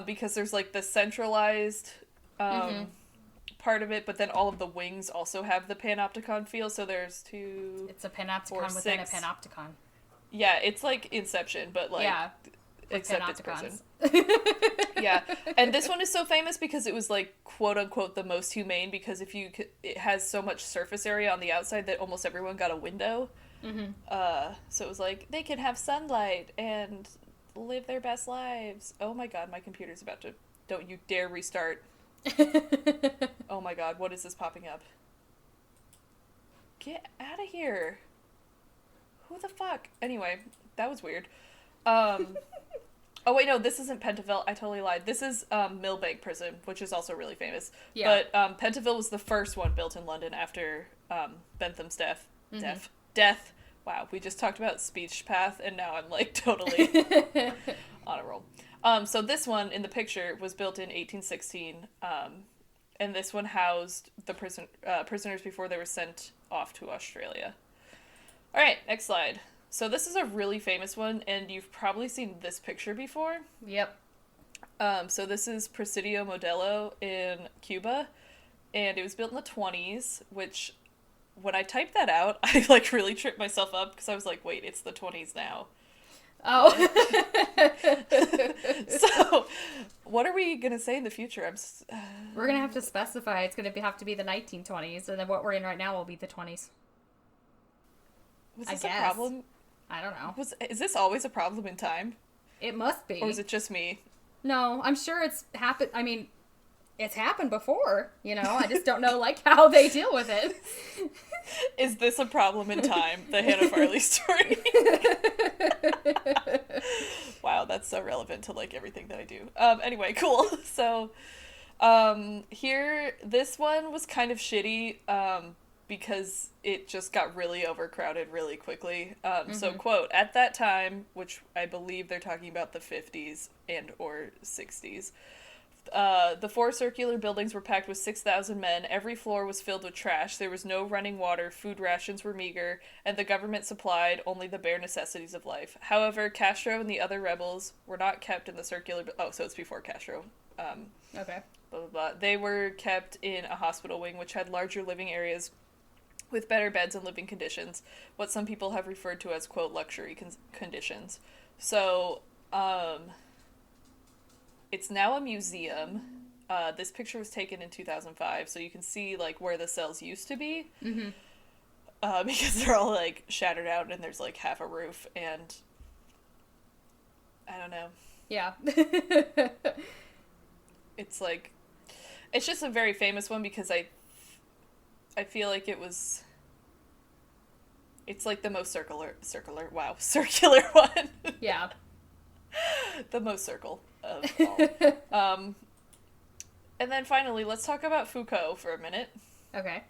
because there's, like, the centralized part of it, but then all of the wings also have the panopticon feel, so there's two... It's a panopticon within a panopticon. Yeah, it's like Inception, but, like... Yeah. Except it's prison. Yeah, and this one is so famous because it was, like, quote-unquote the most humane, because it has so much surface area on the outside that almost everyone got a window. So it was like, they can have sunlight and live their best lives. Oh my god, my computer's about to... Don't you dare restart. Oh my god, what is this popping up? Get out of here. Who the fuck? Anyway, that was weird. Oh wait, no, this isn't Pentonville. I totally lied. This is Millbank Prison, which is also really famous. Yeah. But Pentonville was the first one built in London after Bentham's death. Mm-hmm. Death. Wow, we just talked about speech path, and now I'm like totally on a roll. So this one in the picture was built in 1816, and this one housed the prisoners before they were sent off to Australia. All right, next slide. So this is a really famous one, and you've probably seen this picture before. Yep. So this is Presidio Modelo in Cuba, and it was built in the 20s, which when I typed that out, I like really tripped myself up because I was like, wait, it's the 20s now. Oh. So what are we going to say in the future? We're going to have to specify. It's going to have to be the 1920s, and then what we're in right now will be the 20s. Was I this guess. a problem? I don't know. Is this always a problem in time? It must be. Or is it just me? No, I'm sure it's happened. I mean, it's happened before, you know? I just don't know, like, how they deal with it. Is this a problem in time? The Hannah Farley story. Wow, that's so relevant to, like, everything that I do. Anyway, cool. So, here, this one was kind of shitty, because it just got really overcrowded really quickly. So, quote, at that time, which I believe they're talking about the 50s and or 60s, the 4 circular buildings were packed with 6,000 men. Every floor was filled with trash. There was no running water. Food rations were meager, and the government supplied only the bare necessities of life. However, Castro and the other rebels were not kept in the circular... Oh, so it's before Castro. Okay. Blah, blah, blah. They were kept in a hospital wing, which had larger living areas with better beds and living conditions, what some people have referred to as, quote, luxury conditions. So, it's now a museum. This picture was taken in 2005, so you can see, like, where the cells used to be. Mm-hmm. Because they're all, like, shattered out and there's, like, half a roof, and I don't know. Yeah. It's, like, it's just a very famous one because I feel like it's like the most circular one. Yeah. The most circle of all. And then finally, let's talk about Foucault for a minute. Okay.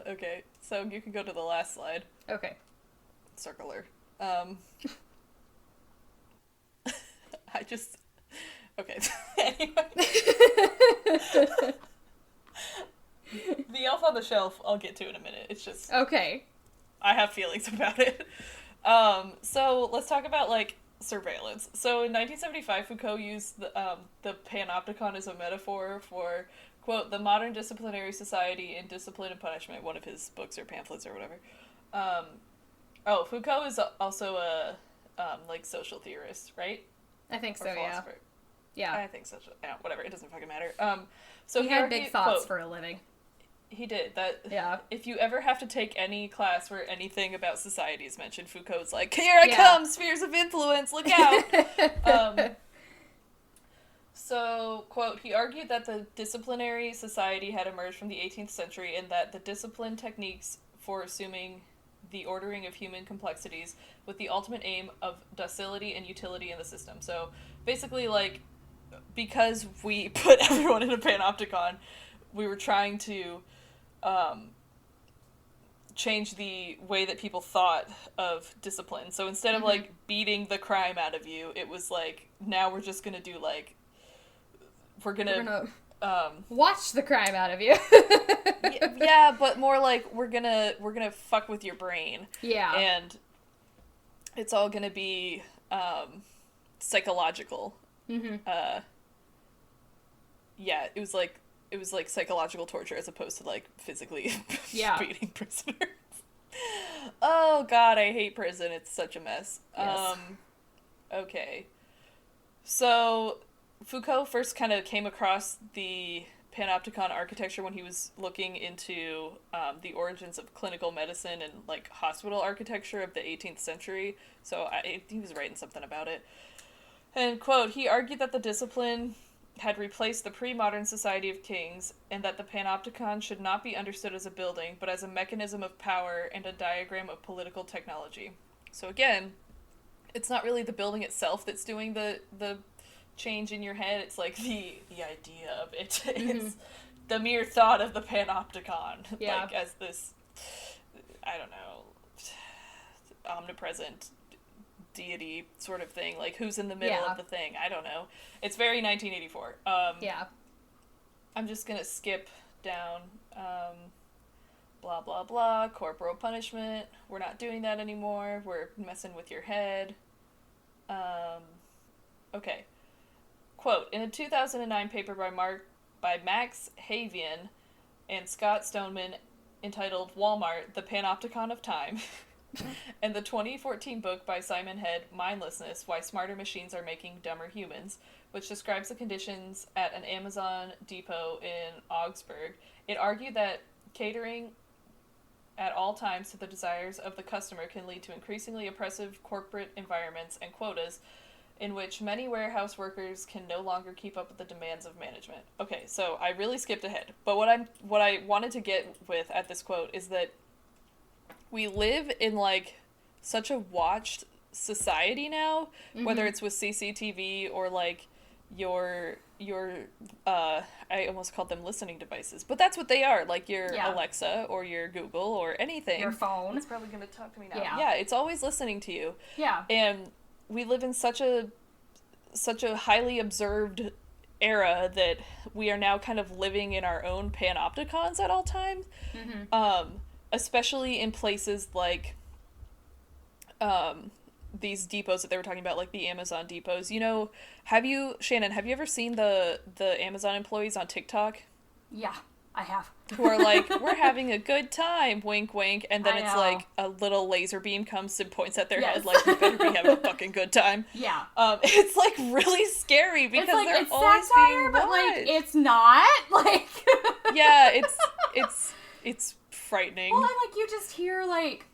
Okay, so you can go to the last slide. Okay. Circular. Okay. Anyway. The Elf on the Shelf, I'll get to in a minute. It's just... Okay. I have feelings about it. So let's talk about, like, surveillance. So in 1975, Foucault used the panopticon as a metaphor for, quote, the modern disciplinary society in Discipline and Punishment, one of his books or pamphlets or whatever. Foucault is also a, like, social theorist, right? I think so, Or philosopher. Yeah. I think so. Yeah, whatever. It doesn't fucking matter. So he had argued, big thoughts quote, for a living. He did. That. Yeah. If you ever have to take any class where anything about society is mentioned, Foucault's like, here I come, spheres of influence, look out! So, quote, he argued that the disciplinary society had emerged from the 18th century and that the discipline techniques for assuming the ordering of human complexities with the ultimate aim of docility and utility in the system. So, basically, like, because we put everyone in a panopticon, we were trying to change the way that people thought of discipline. So instead of, like, beating the crime out of you, it was like, now we're just gonna do, like, we're gonna watch the crime out of you. yeah, but more like we're gonna fuck with your brain. Yeah. And it's all gonna be psychological. Mm-hmm. Yeah, it was like psychological torture as opposed to, like, physically beating prisoners. Oh god, I hate prison. It's such a mess. Yes. Okay. So Foucault first kind of came across the panopticon architecture when he was looking into the origins of clinical medicine and like hospital architecture of the 18th century. So he was writing something about it. And quote, he argued that the discipline had replaced the pre-modern society of kings, and that the panopticon should not be understood as a building, but as a mechanism of power and a diagram of political technology. So again, it's not really the building itself that's doing the change in your head, it's like the idea of it. It's the mere thought of the panopticon, like as this, I don't know, omnipresent deity sort of thing, like who's in the middle of the thing. I don't know. It's very 1984. I'm just gonna skip down. Blah blah blah. Corporal punishment. We're not doing that anymore. We're messing with your head. Okay. Quote, in a 2009 paper by Max Havian and Scott Stoneman entitled Walmart, The Panopticon of Time, and the 2014 book by Simon Head, Mindlessness, Why Smarter Machines Are Making Dumber Humans, which describes the conditions at an Amazon depot in Augsburg, it argued that catering at all times to the desires of the customer can lead to increasingly oppressive corporate environments and quotas in which many warehouse workers can no longer keep up with the demands of management. Okay, so I really skipped ahead. But what I wanted to get with at this quote is that we live in like such a watched society now, whether it's with CCTV or like your I almost called them listening devices, but that's what they are, like your Alexa or your Google or anything. Your phone. It's probably going to talk to me now. Yeah, it's always listening to you. Yeah. And we live in such a highly observed era that we are now kind of living in our own panopticons at all times. Especially in places like these depots that they were talking about, like the Amazon depots. You know, Shannon, have you ever seen the Amazon employees on TikTok? Yeah, I have. Who are like, we're having a good time, wink, wink, and then it's like a little laser beam comes and points at their head, like, you better be having a fucking good time. Yeah. It's like really scary because like, they're it's always satire, being but watched. like it's not like. Yeah, it's frightening. Well, and like you just hear like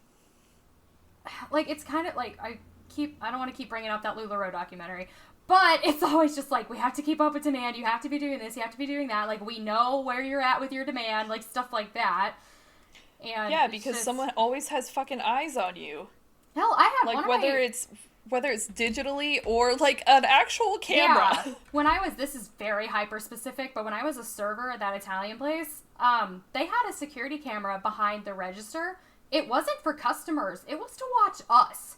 it's kind of like I don't want to keep bringing up that LuLaRoe documentary, but it's always just like, we have to keep up with demand, you have to be doing this, you have to be doing that, like we know where you're at with your demand, like stuff like that. And yeah, because someone always has fucking eyes on you. Hell, I have like whether it's digitally or like an actual camera. Yeah. This is very hyper specific, but when I was a server at that Italian place, they had a security camera behind the register. It wasn't for customers, it was to watch us.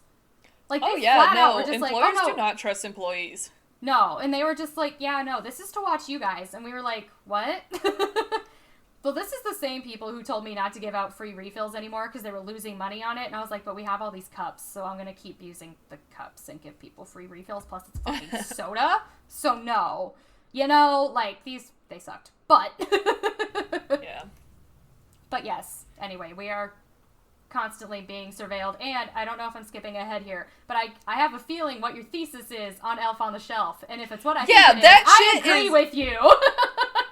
Like, they flat out were just employers like, oh, no. do not trust employees. No, and they were just like, yeah, no, this is to watch you guys. And we were like, what? Well, this is the same people who told me not to give out free refills anymore because they were losing money on it. And I was like, but we have all these cups, so I'm going to keep using the cups and give people free refills. Plus, it's fucking soda. So, no. You know, like, they sucked. But. Yeah. But yes, anyway, we are constantly being surveilled, and I don't know if I'm skipping ahead here, but I have a feeling what your thesis is on Elf on the Shelf, and if it's what I think it is, I agree with you.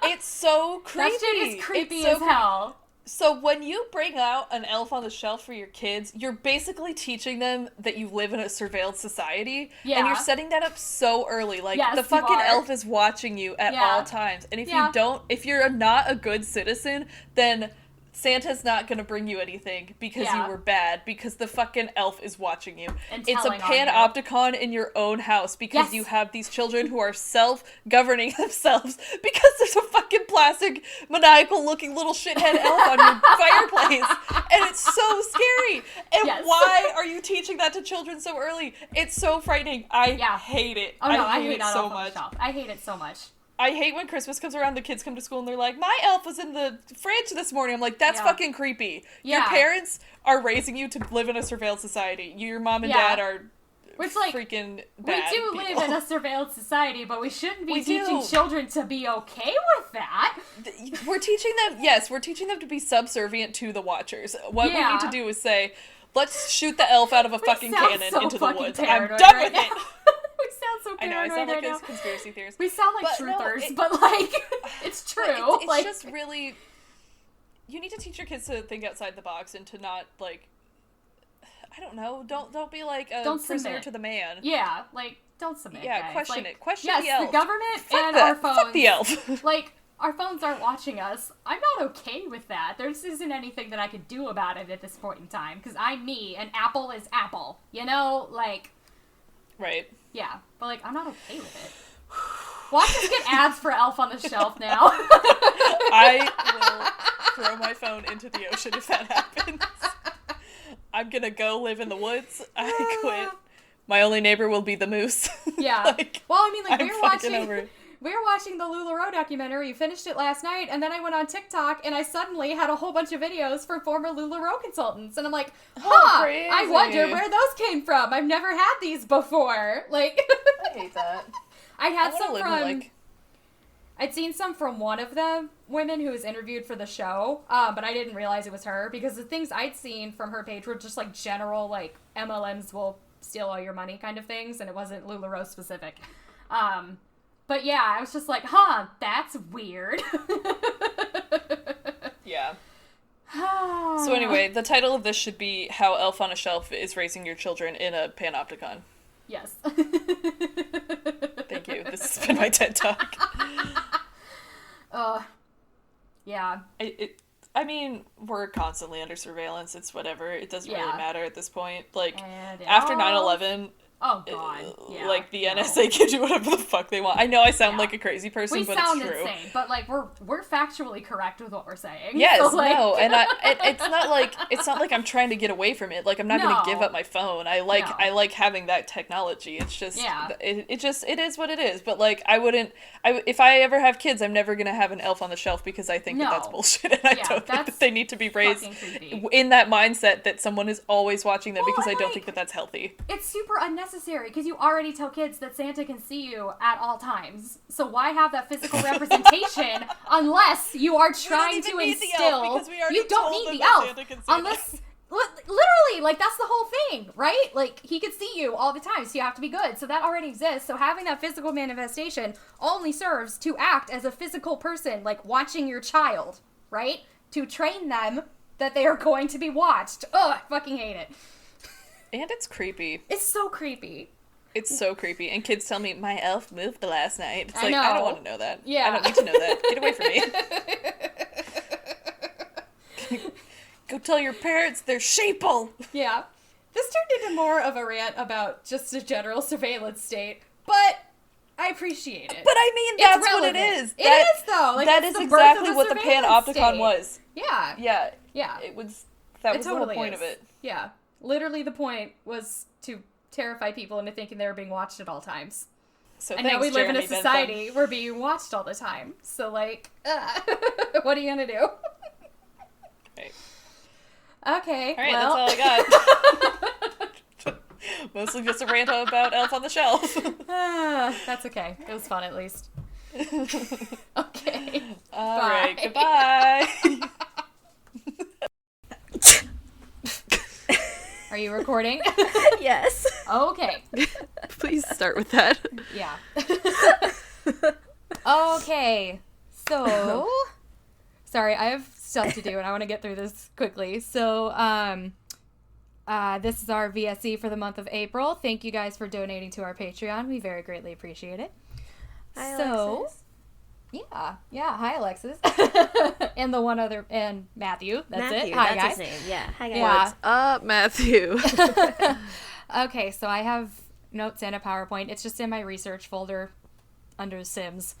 It's so creepy. That shit is creepy as hell. So when you bring out an Elf on the Shelf for your kids, you're basically teaching them that you live in a surveilled society, and you're setting that up so early. Like, the fucking elf is watching you at all times, and if you're not a good citizen, then Santa's not gonna bring you anything because you were bad, because the fucking elf is watching you. And it's a panopticon in your own house because you have these children who are self-governing themselves because there's a fucking plastic, maniacal-looking little shithead elf on your fireplace. And it's so scary. And why are you teaching that to children so early? It's so frightening. I hate it. Oh, no, I hate it so much. I hate it so much. I hate when Christmas comes around, the kids come to school and they're like, my elf was in the fridge this morning. I'm like, that's fucking creepy. Yeah. Your parents are raising you to live in a surveilled society. Your mom and dad are freaking bad We do people. live in a surveilled society, but we shouldn't be teaching children to be okay with that. We're teaching them to be subservient to the watchers. What we need to do is say, let's shoot the elf out of a fucking cannon into the woods. I'm done with it. We sound so I know, I paranoid sound like right a now. conspiracy theorist. We sound like But no, truthers, but like, it's true. It's like, just really... You need to teach your kids to think outside the box and to not, like... I don't know. Don't be like a Don't prisoner submit. to the man. Yeah, like, don't submit, Yeah, guys. question like, it. Question yes, the elf. the government Fuck and that. our phones. Fuck the elf. Like, our phones aren't watching us. I'm not okay with that. There just isn't anything that I could do about it at this point in time, because I'm me, and Apple is Apple. You know? Like... Right. Yeah, but, like, I'm not okay with it. Watch us get ads for Elf on the Shelf now. I will throw my phone into the ocean if that happens. I'm gonna go live in the woods. I quit. My only neighbor will be the moose. Yeah. Like, well, I mean, like, I'm fucking over it. we were watching the LuLaRoe documentary. You finished it last night, and then I went on TikTok, and I suddenly had a whole bunch of videos from former LuLaRoe consultants, and I'm like, crazy. I wonder where those came from. I've never had these before. Like, I hate that. I had I some live from... in, like... I'd seen some from one of the women who was interviewed for the show, but I didn't realize it was her, because the things I'd seen from her page were just, like, general, like, MLMs will steal all your money kind of things, and it wasn't LuLaRoe specific. But yeah, I was just like, that's weird. Yeah. So anyway, the title of this should be How Elf on a Shelf is Raising Your Children in a Panopticon. Yes. Thank you. This has been my TED Talk. Yeah. I mean, we're constantly under surveillance. It's whatever. It doesn't really matter at this point. Like, after 9/11... Oh, God. Yeah. Like, the NSA can do whatever the fuck they want. I know I sound like a crazy person, but it's true. We sound insane, but, like, we're factually correct with what we're saying. Yes, so, like... no, and it's not like I'm trying to get away from it. Like, I'm not going to give up my phone. I like having that technology. It's just, it is what it is. But, like, if I ever have kids, I'm never going to have an Elf on the Shelf because I think that's bullshit, and I don't think that they need to be raised in that mindset that someone is always watching them, because I don't think that that's healthy. It's super unnecessary, because you already tell kids that Santa can see you at all times. So why have that physical representation unless you are trying to instill... You don't need the elf unless... Literally, like, that's the whole thing, right? Like, he could see you all the time, so you have to be good. So that already exists. So having that physical manifestation only serves to act as a physical person, like, watching your child, right? To train them that they are going to be watched. Ugh, I fucking hate it. And it's creepy. It's so creepy. It's so creepy. And kids tell me, my elf moved last night. It's like, know. I don't want to know that. Yeah. I don't need to know that. Get away from me. Go tell your parents they're sheeple. Yeah. This turned into more of a rant about just a general surveillance state, but I appreciate it. But I mean, that's what it is. It is, though. Like, that is exactly what the Panopticon was. Yeah. Yeah. Yeah. It was, that was totally the whole point of it. Yeah. Literally the point was to terrify people into thinking they were being watched at all times. So and now we live in a society where we're being watched all the time. So, like, what are you gonna do? Right. Okay, all right, well. that's all I got. Mostly just a rant about Elf on the Shelf. That's okay. It was fun, at least. Okay. All right, goodbye. Are you recording? Yes. Okay. Please start with that. Yeah. Okay. So, sorry, I have stuff to do and I want to get through this quickly. So, this is our VSE for the month of April. Thank you guys for donating to our Patreon. We very greatly appreciate it. Hi, Alexis. Yeah. Hi, Alexis. And the one other, and Matthew. That's it. Hi, that's guys. his name. Yeah. Hi, guys. Yeah. What's up, Matthew? Okay, so I have notes and a PowerPoint. It's just in my research folder under Sims.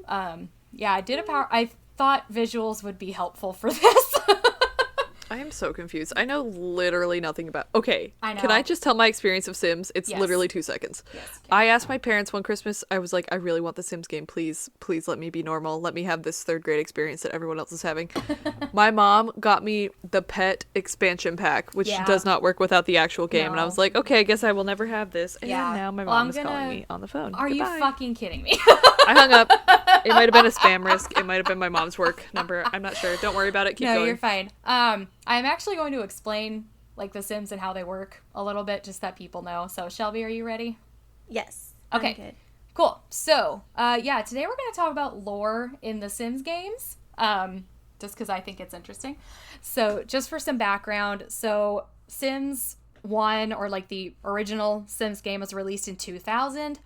Yeah, I thought visuals would be helpful for this. I am so confused. I know literally nothing about... Okay, I know. Can I just tell my experience of Sims? It's Yes. literally 2 seconds. Yes, I asked my parents one Christmas, I was like, I really want the Sims game. Please let me be normal. Let me have this 3rd grade experience that everyone else is having. My mom got me the pet expansion pack, which does not work without the actual game. And I was like, okay, I guess I will never have this. And now my mom is calling me on the phone. Are Goodbye. you fucking kidding me? I hung up. It might have been a spam risk. It might have been my mom's work number. I'm not sure. Don't worry about it. Keep No, going. you're fine. I'm actually going to explain, like, the Sims and how they work a little bit, just that people know. So, Shelby, are you ready? Yes. Okay. I'm good. Cool. So, today we're going to talk about lore in the Sims games, just because I think it's interesting. So, just for some background, so Sims 1, or like the original Sims game, was released in 2000.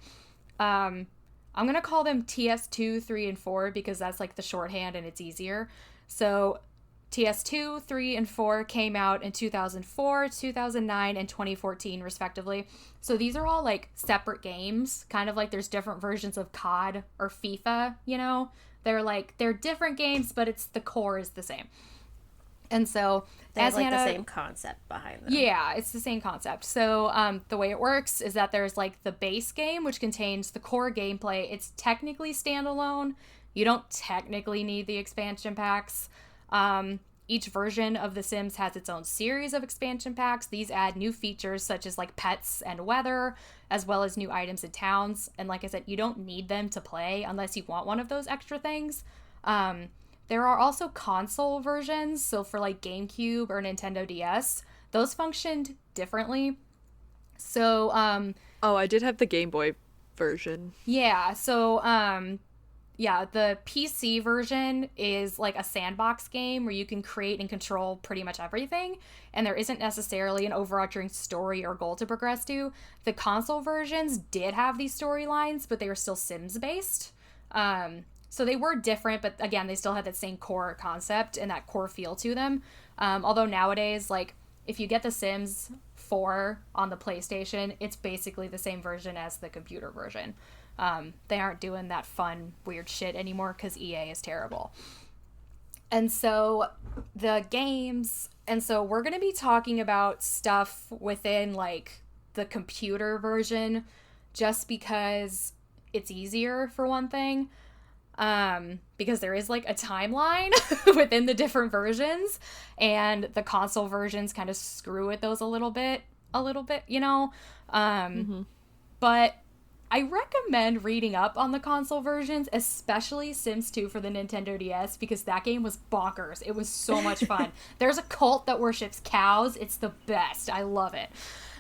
I'm going to call them TS2, 3, and 4 because that's like the shorthand and it's easier. So, TS2, 3, and 4 came out in 2004, 2009, and 2014, respectively. So these are all, like, separate games. Kind of like there's different versions of COD or FIFA, you know? They're different games, but the core is the same. And so, They have, like, the same concept behind them. Yeah, it's the same concept. So the way it works is that there's, like, the base game, which contains the core gameplay. It's technically standalone. You don't technically need the expansion packs. Each version of The Sims has its own series of expansion packs. These add new features such as like pets and weather, as well as new items and towns. And like I said, you don't need them to play unless you want one of those extra things. There are also console versions. So for like GameCube or Nintendo DS, those functioned differently. So, I did have the Game Boy version. Yeah, so, the PC version is like a sandbox game where you can create and control pretty much everything, and there isn't necessarily an overarching story or goal to progress to. The console versions did have these storylines, but they were still Sims based. So they were different, but again, they still had that same core concept and that core feel to them. Although nowadays, like, if you get The Sims 4 on the PlayStation, it's basically the same version as the computer version. They aren't doing that fun, weird shit anymore because EA is terrible. And so we're going to be talking about stuff within like the computer version just because it's easier, for one thing. Because there is like a timeline within the different versions, and the console versions kind of screw with those a little bit, you know? But I recommend reading up on the console versions, especially Sims 2 for the Nintendo DS, because that game was bonkers. It was so much fun. There's a cult that worships cows. It's the best. I love it.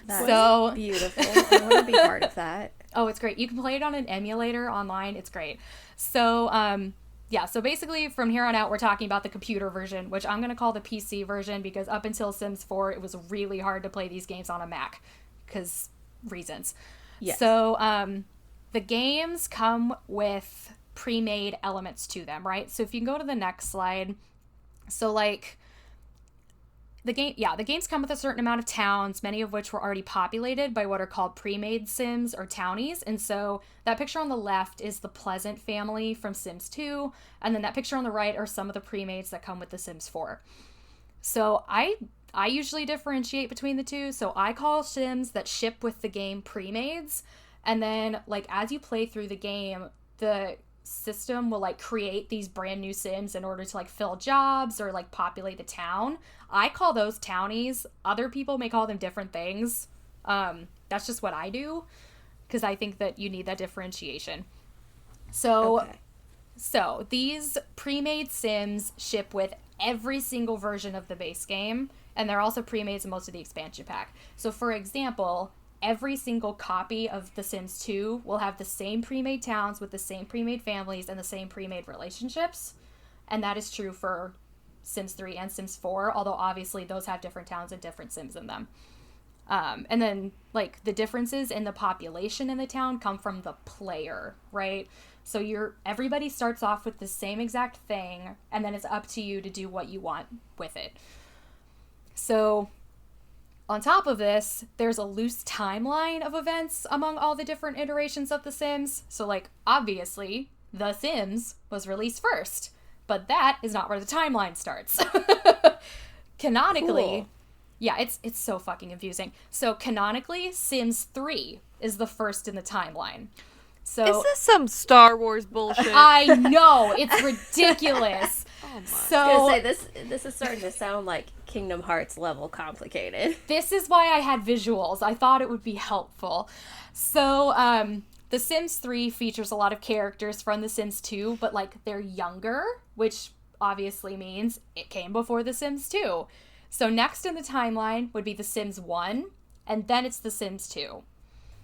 That's beautiful. I want to be part of that. Oh, it's great. You can play it on an emulator online. It's great. So, so basically from here on out, we're talking about the computer version, which I'm going to call the PC version because up until Sims 4, it was really hard to play these games on a Mac because reasons. Yes. So, the games come with pre-made elements to them, right? So if you can go to the next slide. So, like, the games come with a certain amount of towns, many of which were already populated by what are called pre-made Sims or townies. And so that picture on the left is the Pleasant family from Sims 2, and then that picture on the right are some of the pre-mades that come with the Sims 4. So I usually differentiate between the two. So I call Sims that ship with the game pre-mades, and then like as you play through the game, the system will like create these brand new Sims in order to like fill jobs or like populate the town. I call those townies. Other people may call them different things. That's just what I do because I think that you need that differentiation. So these pre-made Sims ship with every single version of the base game, and they're also pre-made in most of the expansion pack. So for example, every single copy of The Sims 2 will have the same pre-made towns with the same pre-made families and the same pre-made relationships. And that is true for Sims 3 and Sims 4, although obviously those have different towns and different Sims in them. And then, like, the differences in the population in the town come from the player, right? So everybody starts off with the same exact thing, and then it's up to you to do what you want with it. So on top of this, there's a loose timeline of events among all the different iterations of The Sims. So, like, obviously, The Sims was released first, but that is not where the timeline starts. Canonically, Cool. Yeah, it's so fucking confusing. So, canonically, Sims 3 is the first in the timeline. So Is this some Star Wars bullshit? I know, it's ridiculous. Oh my. I was So gonna say, this is starting to sound like Kingdom Hearts level complicated. this is why I had visuals. I thought it would be helpful. So, The Sims 3 features a lot of characters from The Sims 2, but, like, they're younger, which obviously means it came before The Sims 2. So next in the timeline would be The Sims 1, and then it's The Sims 2.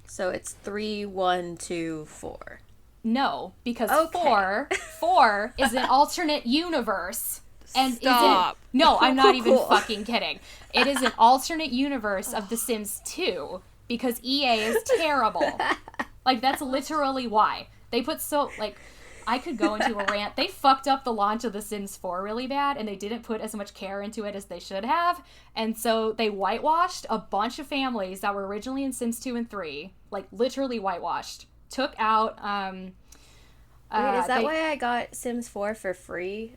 So it's 3, 1, 2, 4. No, because Okay. four is an alternate universe. And Stop. No, I'm not even Cool. fucking kidding. It is an alternate universe of The Sims 2 because EA is terrible. Like, that's literally why. They put I could go into a rant. They fucked up the launch of The Sims 4 really bad, and they didn't put as much care into it as they should have. And so they whitewashed a bunch of families that were originally in Sims 2 and 3. Like, literally whitewashed. Took out, Wait, is that why I got Sims 4 for free?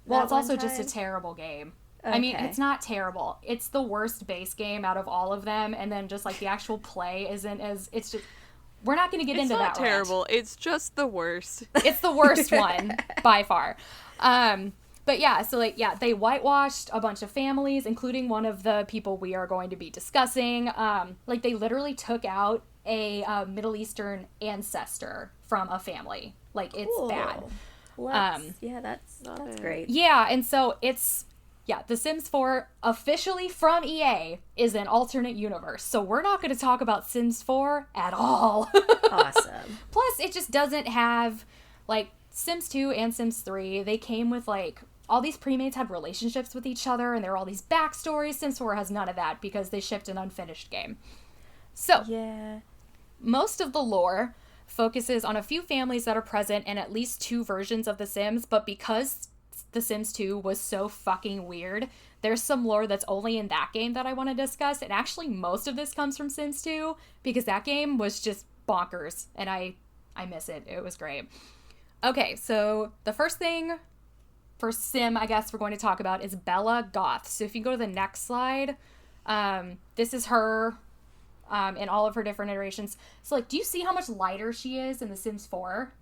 well, that it's also one just a time? terrible game. I mean, Okay. it's not terrible. It's the worst base game out of all of them, and then just, like, the actual play isn't as... It's just... We're not going to get It's into not that rant. terrible. It's just the worst. It's the worst one by far. But yeah, so like, yeah, they whitewashed a bunch of families, including one of the people we are going to be discussing. Like, they literally took out a Middle Eastern ancestor from a family. Like, it's bad. Yeah, that's great. Yeah, and so The Sims 4, officially from EA, is an alternate universe. So we're not going to talk about Sims 4 at all. Awesome. Plus, it just doesn't have, like, Sims 2 and Sims 3, they came with, like, all these premates had relationships with each other, and there were all these backstories. Sims 4 has none of that because they shipped an unfinished game. So, Yeah. most of the lore focuses on a few families that are present in at least 2 versions of The Sims, but because The Sims 2 was so fucking weird, there's some lore that's only in that game that I want to discuss, and actually most of this comes from Sims 2, because that game was just bonkers, and I miss it. It was great. Okay, so the first thing for Sim, I guess we're going to talk about is Bella Goth. So if you go to the next slide, this is her in all of her different iterations. So, like, do you see how much lighter she is in The Sims 4?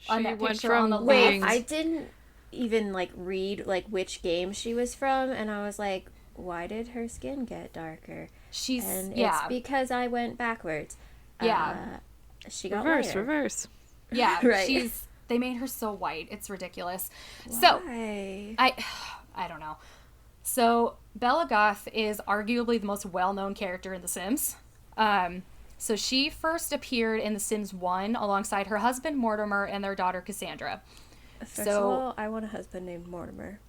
On that picture on the Wait, left. I didn't even like read like which game she was from, and I was like, why did her skin get darker? She's And yeah, it's because I went backwards. Yeah. She got Reverse, lighter. reverse. yeah. Right. They made her so white. It's ridiculous. So Why? I don't know. So Bella Goth is arguably the most well-known character in The Sims. So she first appeared in The Sims 1 alongside her husband Mortimer and their daughter Cassandra. First of all, I want a husband named Mortimer.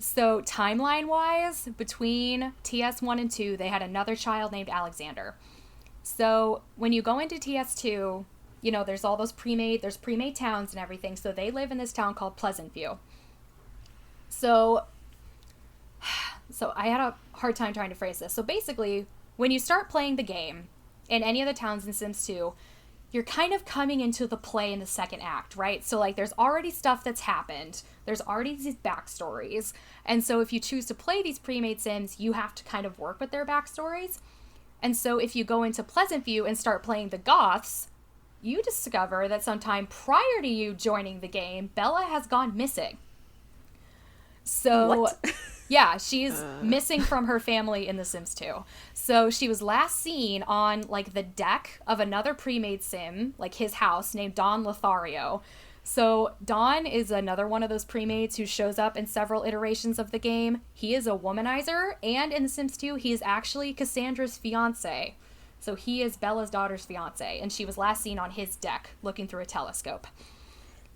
So timeline-wise, between TS1 and 2, they had another child named Alexander. So when you go into TS2, you know, there's all those there's pre-made towns and everything. So they live in this town called Pleasant View. So I had a hard time trying to phrase this. So basically, when you start playing the game in any of the towns in Sims 2, you're kind of coming into the play in the second act, right? So, like, there's already stuff that's happened. There's already these backstories. And so if you choose to play these pre-made Sims, you have to kind of work with their backstories. And so if you go into Pleasant View and start playing the Goths, you discover that sometime prior to you joining the game, Bella has gone missing. So, What? yeah, she's missing from her family in The Sims 2. So she was last seen on, like, the deck of another pre-made Sim, like his house, named Don Lothario. So Don is another one of those pre-mates who shows up in several iterations of the game. He is a womanizer, and in The Sims 2, he is actually Cassandra's fiance. So he is Bella's daughter's fiance, and she was last seen on his deck, looking through a telescope.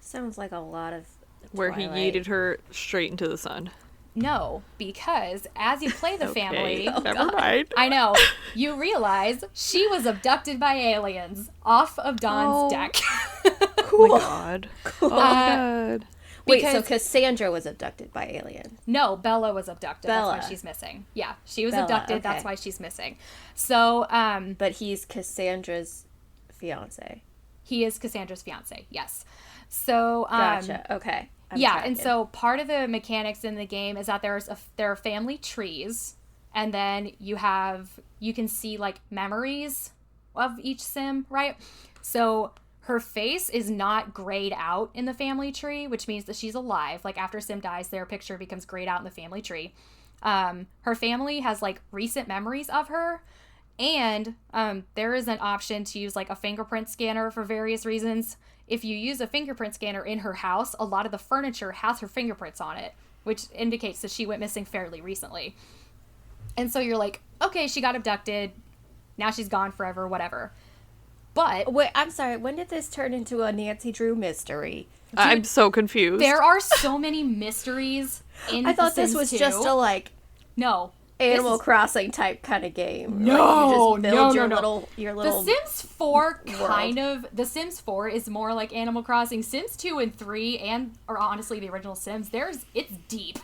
Sounds like a lot of Where he Twilight. yeeted her straight into the sun. No, because as you play the family... Never mind. I know. You realize she was abducted by aliens off of Don's deck. Oh my god. Oh my god. Wait, so because- Cassandra was abducted by aliens. No, Bella was abducted. That's Bella. why she's missing. Yeah, she was Bella, abducted. That's okay. why she's missing. So, But he's Cassandra's fiance. he is Cassandra's fiance. Yes. So, Gotcha. Okay. I'm yeah, tracking. and so part of the mechanics in the game is that there are family trees, and then you can see, like, memories of each Sim, right? So her face is not grayed out in the family tree, which means that she's alive. Like, after Sim dies, their picture becomes grayed out in the family tree. Her family has, like, recent memories of her, and there is an option to use, like, a fingerprint scanner for various reasons. If you use a fingerprint scanner in her house, a lot of the furniture has her fingerprints on it, which indicates that she went missing fairly recently. And so you're like, okay, she got abducted. Now she's gone forever, whatever. But Wait, I'm sorry. When did this turn into a Nancy Drew mystery? I'm so confused. there are so many mysteries in I thought The this Sims was 2. just a like No. Animal This is- Crossing type kind of game. No, like, you just build no. your The little. Sims 4 world. kind of... The Sims 4 is more like Animal Crossing. Sims 2 and 3, or honestly the original Sims, it's deep.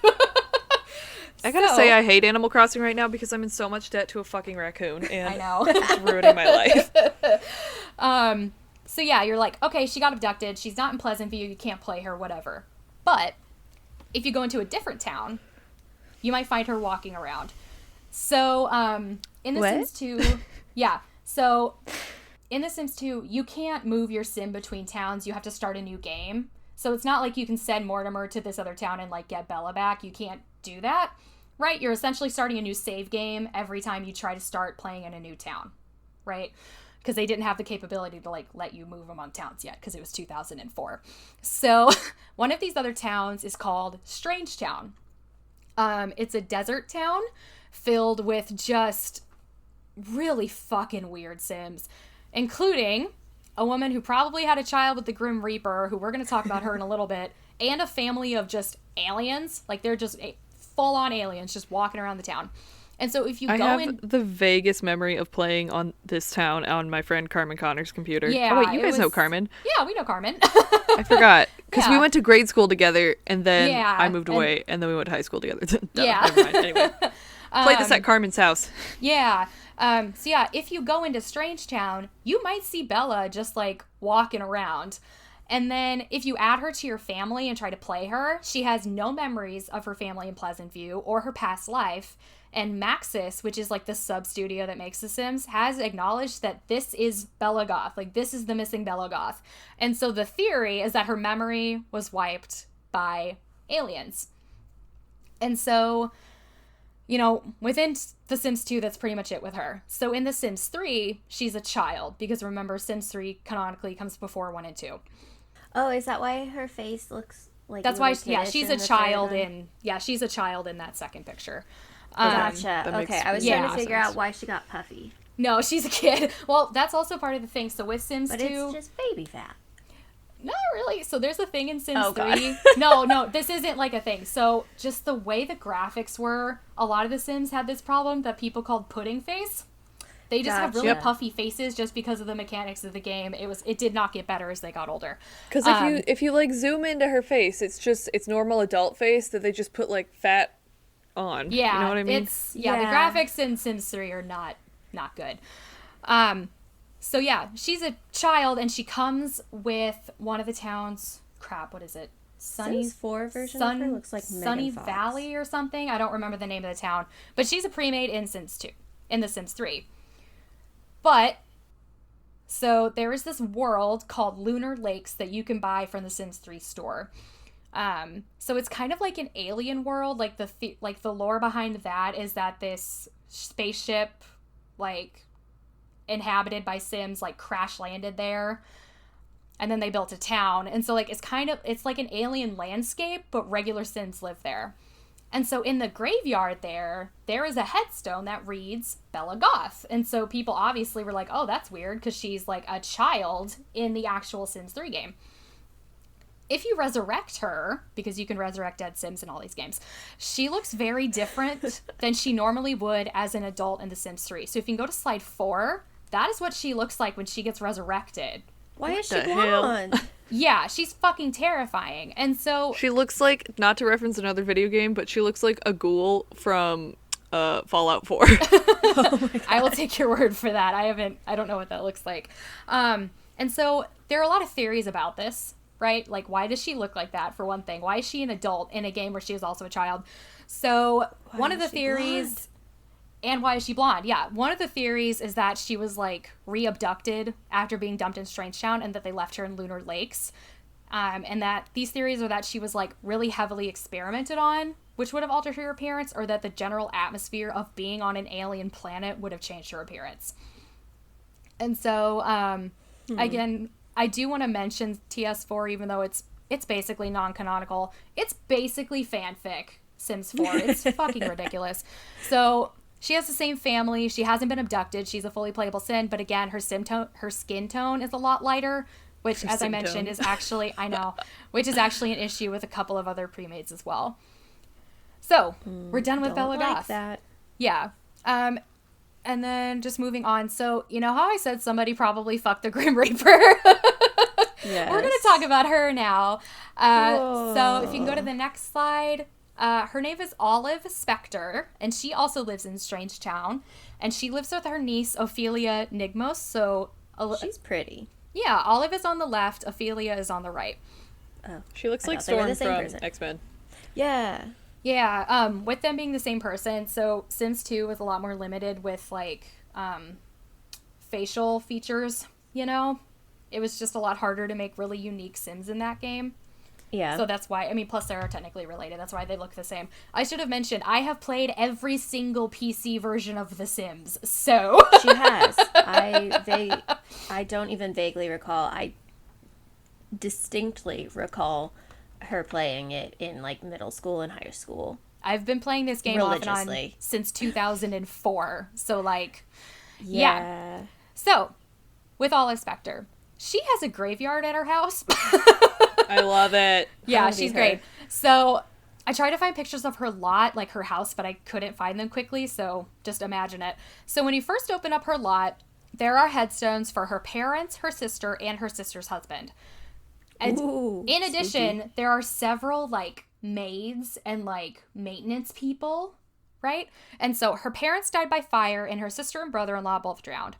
I gotta say, I hate Animal Crossing right now because I'm in so much debt to a fucking raccoon, and I know. it's ruining my life. So yeah, you're like, okay, she got abducted. She's not in Pleasantview. You can't play her, whatever. But if you go into a different town, you might find her walking around. So in The What? Sims 2, yeah. So in The Sims 2, you can't move your sim between towns. You have to start a new game. So it's not like you can send Mortimer to this other town and like get Bella back. You can't do that, right? You're essentially starting a new save game every time you try to start playing in a new town, right? Because they didn't have the capability to like let you move among towns yet because it was 2004. So one of these other towns is called Strangetown. It's a desert town filled with just really fucking weird Sims, including a woman who probably had a child with the Grim Reaper, who we're going to talk about her in a little bit, and a family of just aliens. Like they're just full-on aliens just walking around the town. And so if you I go have in... the vaguest memory of playing on this town on my friend Carmen Connor's computer. Yeah, oh wait, you it guys know was- Carmen. Yeah, we know Carmen. I forgot because we Yeah. went to grade school together, and then Yeah, I moved and- away, and then we went to high school together. Duh, Yeah. never mind. Anyway, play this at Carmen's house. Yeah. So yeah, if you go into Strangetown, you might see Bella just like walking around. And then if you add her to your family and try to play her, she has no memories of her family in Pleasantview or her past life. And Maxis, which is like the sub studio that makes The Sims, has acknowledged that this is Bella Goth. Like this is the missing Bella Goth. And so the theory is that her memory was wiped by aliens. And so, you know, within The Sims 2, that's pretty much it with her. So in The Sims 3, she's a child, because remember, Sims 3 canonically comes before 1 and 2. Oh, is that why her face looks like? That's why, little yeah, kiddish she's in a the child third one? in, yeah, she's a child in that second picture. Gotcha. that makes Okay, I was yeah, trying to figure sense. out why she got puffy, No, she's a kid. Well, that's also part of the thing. So with Sims but 2, it's just baby fat. not really. So there's a thing in Sims Oh, God. 3. No, this isn't like a thing. So just the way the graphics were, a lot of the Sims had this problem that people called pudding face. They just have really Gotcha. puffy faces just because of the mechanics of the game. It did not get better as they got older. Because if you like zoom into her face, it's normal adult face that they just put like fat on. Yeah, you know what I mean? the Yeah. graphics in Sims 3 are not good. So yeah, she's a child and she comes with one of the town's what is it? Sims 4 version of her looks like Sunny Megan Fox. Valley or something. I don't remember the name of the town, but she's a pre-made in Sims 2, in The Sims 3. But so there is this world called Lunar Lakes that you can buy from the Sims 3 store. So it's kind of like an alien world. Like the lore behind that is that this spaceship, like inhabited by Sims, like crash landed there, and then they built a town. And so like it's like an alien landscape, but regular Sims live there. And so in the graveyard there is a headstone that reads Bella Goth. And so people obviously were like, oh, that's weird because she's like a child in the actual Sims 3 game. If you resurrect her, because you can resurrect dead Sims in all these games, she looks very different than she normally would as an adult in The Sims 3. So if you can go to slide 4, that is what she looks like when she gets resurrected. Why is she the hell? blonde? Yeah, she's fucking terrifying. And so She looks like, not to reference another video game, but she looks like a ghoul from Fallout 4. I will take your word for that. I don't know what that looks like. And so there are a lot of theories about this, right? Like, why does she look like that, for one thing? Why is she an adult in a game where she is also a child? So one of the is she theories... blonde? And why is she blonde? Yeah, one of the theories is that she was, like, re-abducted after being dumped in Strangetown and that they left her in Lunar Lakes. And that these theories are that she was, like, really heavily experimented on, which would have altered her appearance, or that the general atmosphere of being on an alien planet would have changed her appearance. And so, again, I do want to mention TS4, even though it's basically non-canonical. It's basically fanfic, Sims 4. It's fucking ridiculous. So... She has the same family. She hasn't been abducted. She's a fully playable Sim, but again, her skin tone is a lot lighter, which, as I mentioned, is actually, I know, which is actually an issue with a couple of other premates as well. So, we're done with Bella like Goth. that. Yeah. And then just moving on. So, you know how I said somebody probably fucked the Grim Reaper? Yes. We're going to talk about her now. So, if you can go to the next slide. Her name is Olive Spector, and she also lives in Strange Town. And she lives with her niece, Ophelia Nigmos. So, She's pretty. yeah, Olive is on the left, Ophelia is on the right. Oh, She looks I like thought they were Storm the same from person. X-Men. Yeah. Yeah, with them being the same person, so Sims 2 was a lot more limited with, like, facial features, you know? It was just a lot harder to make really unique Sims in that game. Yeah. So that's why, I mean, plus they're technically related, that's why they look the same. I should have mentioned, I have played every single PC version of The Sims, so... She has. I don't even vaguely recall. I distinctly recall her playing it in, like, middle school and high school. I've been playing this game off and on Religiously. since 2004, so, like... Yeah. So, with Olive Spector, she has a graveyard at her house. I love it. Yeah, That'd be she's her. great. So, I tried to find pictures of her lot, like her house, but I couldn't find them quickly, so just imagine it. So, when you first open up her lot, there are headstones for her parents, her sister, and her sister's husband. And Ooh, in addition, spooky. there are several, like, maids and, like, maintenance people, right? And so, her parents died by fire, and her sister and brother-in-law both drowned.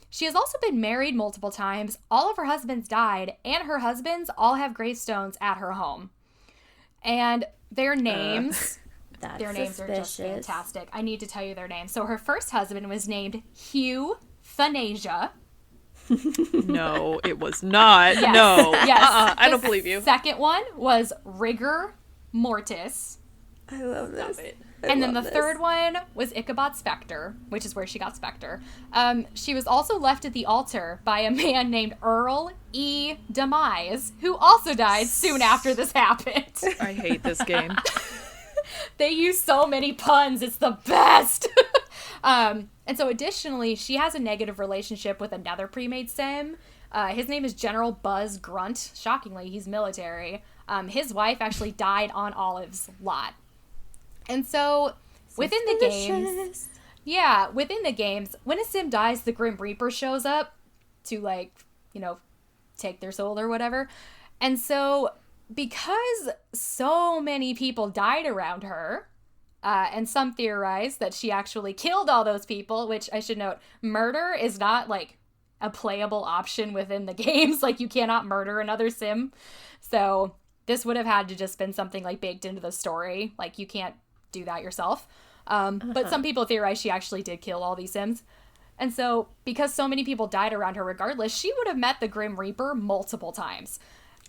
She has also been married multiple times. All of her husbands died, and her husbands all have gravestones at her home. And their names, That's their names are just suspicious. fantastic. I need to tell you their names. So her first husband was named Hugh Thanasia. No, it was not. Yes. No. Yes. I don't believe you. Second one was Rigor Mortis. I love this. And then the third one was Ichabod Spector, which is where she got Spector. She was also left at the altar by a man named Earl E. Demise, who also died soon after this happened. I hate this game. They use so many puns, it's the best! And so additionally, she has a negative relationship with another pre-made Sim. His name is General Buzz Grunt. Shockingly, he's military. His wife actually died on Olive's lot. And so, within the games, when a Sim dies, the Grim Reaper shows up to, like, you know, take their soul or whatever. And so, because so many people died around her, and some theorize that she actually killed all those people, which I should note, murder is not, like, a playable option within the games. Like, you cannot murder another Sim. So, this would have had to just been something, like, baked into the story. Like, you can't do that yourself. But some people theorize she actually did kill all these Sims. And so, because so many people died around her regardless, she would have met the Grim Reaper multiple times.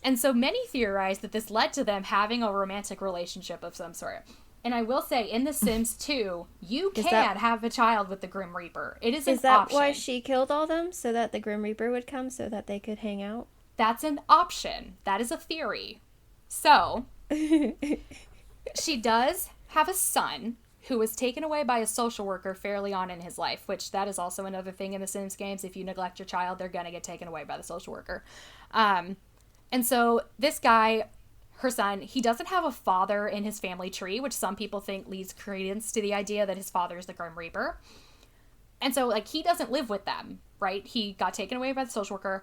And so many theorize that this led to them having a romantic relationship of some sort. And I will say, in The Sims 2, you can have a child with the Grim Reaper. It is an option. Is that why she killed all them? So that the Grim Reaper would come so that they could hang out? That's an option. That is a theory. So, she does have a son who was taken away by a social worker fairly on in his life, which that is also another thing in the Sims games. If you neglect your child, they're going to get taken away by the social worker. And so this guy, her son, he doesn't have a father in his family tree, which some people think leads credence to the idea that his father is the Grim Reaper. And so, like, he doesn't live with them, right? He got taken away by the social worker.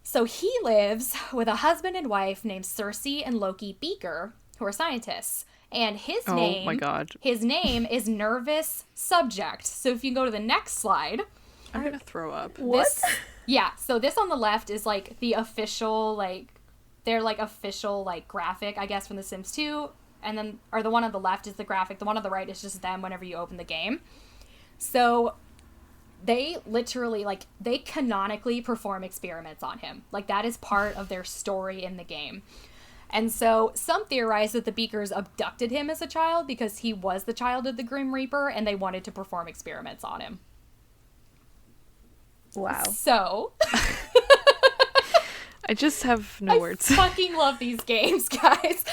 So he lives with a husband and wife named Cersei and Loki Beaker, who are scientists. And his name, oh my God. His name is Nervous Subject. So if you go to the next slide. I'm going to throw up. What? So this on the left is, like, the official, like, their, like, official, like, graphic, I guess, from The Sims 2. And then, or the one on the left is the graphic. The one on the right is just them whenever you open the game. So they literally, like, they canonically perform experiments on him. Like, that is part of their story in the game. And so some theorize that the Beakers abducted him as a child because he was the child of the Grim Reaper and they wanted to perform experiments on him. Wow. So I just have no words. I fucking love these games, guys.